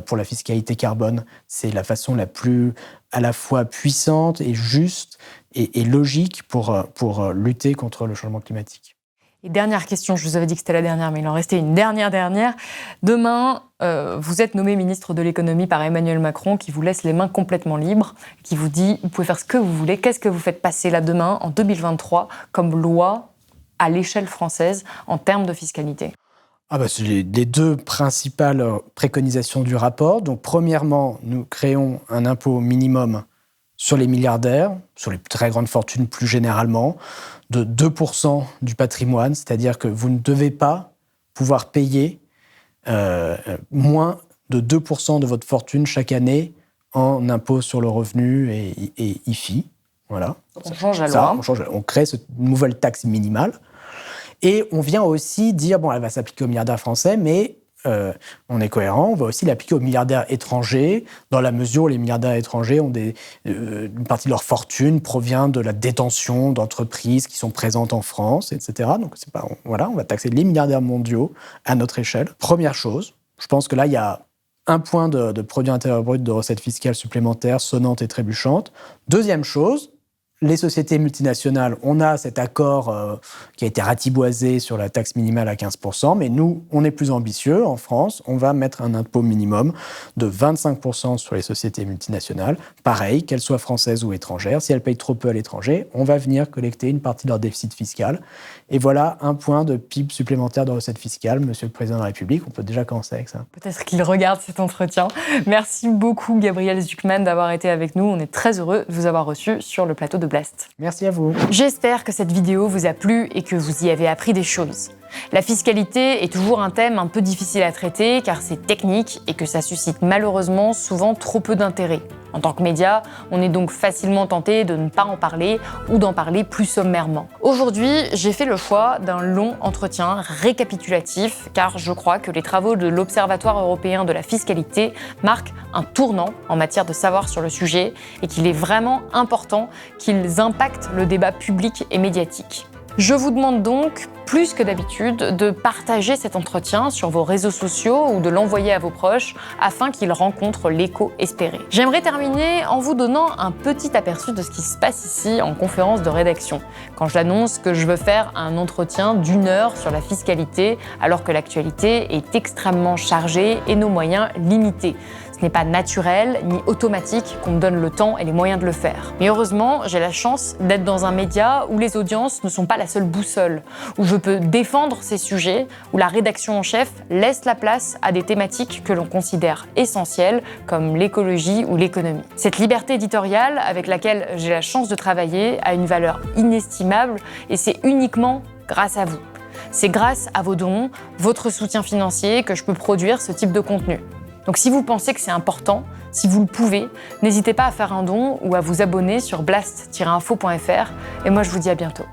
pour la fiscalité carbone. C'est la façon la plus à la fois puissante et juste et logique pour lutter contre le changement climatique. Et dernière question, je vous avais dit que c'était la dernière, mais il en restait une dernière. Demain, vous êtes nommé ministre de l'économie par Emmanuel Macron, qui vous laisse les mains complètement libres, qui vous dit « vous pouvez faire ce que vous voulez ». Qu'est-ce que vous faites passer là demain, en 2023, comme loi à l'échelle française en termes de fiscalité ? C'est les deux principales préconisations du rapport. Donc, premièrement, nous créons un impôt minimum sur les milliardaires, sur les très grandes fortunes plus généralement, de 2% du patrimoine, c'est-à-dire que vous ne devez pas pouvoir payer moins de 2% de votre fortune chaque année en impôt sur le revenu et IFI. Voilà. On change la loi. On crée cette nouvelle taxe minimale. Et on vient aussi dire, elle va s'appliquer aux milliardaires français, mais on est cohérent, on va aussi l'appliquer aux milliardaires étrangers, dans la mesure où les milliardaires étrangers ont une partie de leur fortune provient de la détention d'entreprises qui sont présentes en France, etc. Donc, on va taxer les milliardaires mondiaux à notre échelle. Première chose, je pense que là, il y a un point de produit intérieur brut de recettes fiscales supplémentaires sonnantes et trébuchantes. Deuxième chose, les sociétés multinationales, on a cet accord qui a été ratiboisé sur la taxe minimale à 15%, mais nous, on est plus ambitieux. En France, on va mettre un impôt minimum de 25% sur les sociétés multinationales. Pareil, qu'elles soient françaises ou étrangères. Si elles payent trop peu à l'étranger, on va venir collecter une partie de leur déficit fiscal. Et voilà un point de PIB supplémentaire de recettes fiscales, Monsieur le Président de la République. On peut déjà commencer avec ça. Peut-être qu'il regarde cet entretien. Merci beaucoup, Gabriel Zucman, d'avoir été avec nous. On est très heureux de vous avoir reçu sur le plateau de Blast. Merci à vous. J'espère que cette vidéo vous a plu et que vous y avez appris des choses. La fiscalité est toujours un thème un peu difficile à traiter car c'est technique et que ça suscite malheureusement souvent trop peu d'intérêt. En tant que média, on est donc facilement tenté de ne pas en parler ou d'en parler plus sommairement. Aujourd'hui, j'ai fait le choix d'un long entretien récapitulatif car je crois que les travaux de l'Observatoire européen de la fiscalité marquent un tournant en matière de savoir sur le sujet et qu'il est vraiment important qu'ils impactent le débat public et médiatique. Je vous demande donc, plus que d'habitude, de partager cet entretien sur vos réseaux sociaux ou de l'envoyer à vos proches afin qu'il rencontre l'écho espéré. J'aimerais terminer en vous donnant un petit aperçu de ce qui se passe ici en conférence de rédaction, quand j'annonce que je veux faire un entretien d'1 heure sur la fiscalité alors que l'actualité est extrêmement chargée et nos moyens limités. Ce Ce n'est pas naturel ni automatique qu'on me donne le temps et les moyens de le faire. Mais heureusement, j'ai la chance d'être dans un média où les audiences ne sont pas la seule boussole, où je peux défendre ces sujets, où la rédaction en chef laisse la place à des thématiques que l'on considère essentielles, comme l'écologie ou l'économie. Cette liberté éditoriale avec laquelle j'ai la chance de travailler a une valeur inestimable et c'est uniquement grâce à vous. C'est grâce à vos dons, votre soutien financier que je peux produire ce type de contenu. Donc si vous pensez que c'est important, si vous le pouvez, n'hésitez pas à faire un don ou à vous abonner sur blast-info.fr et moi je vous dis à bientôt.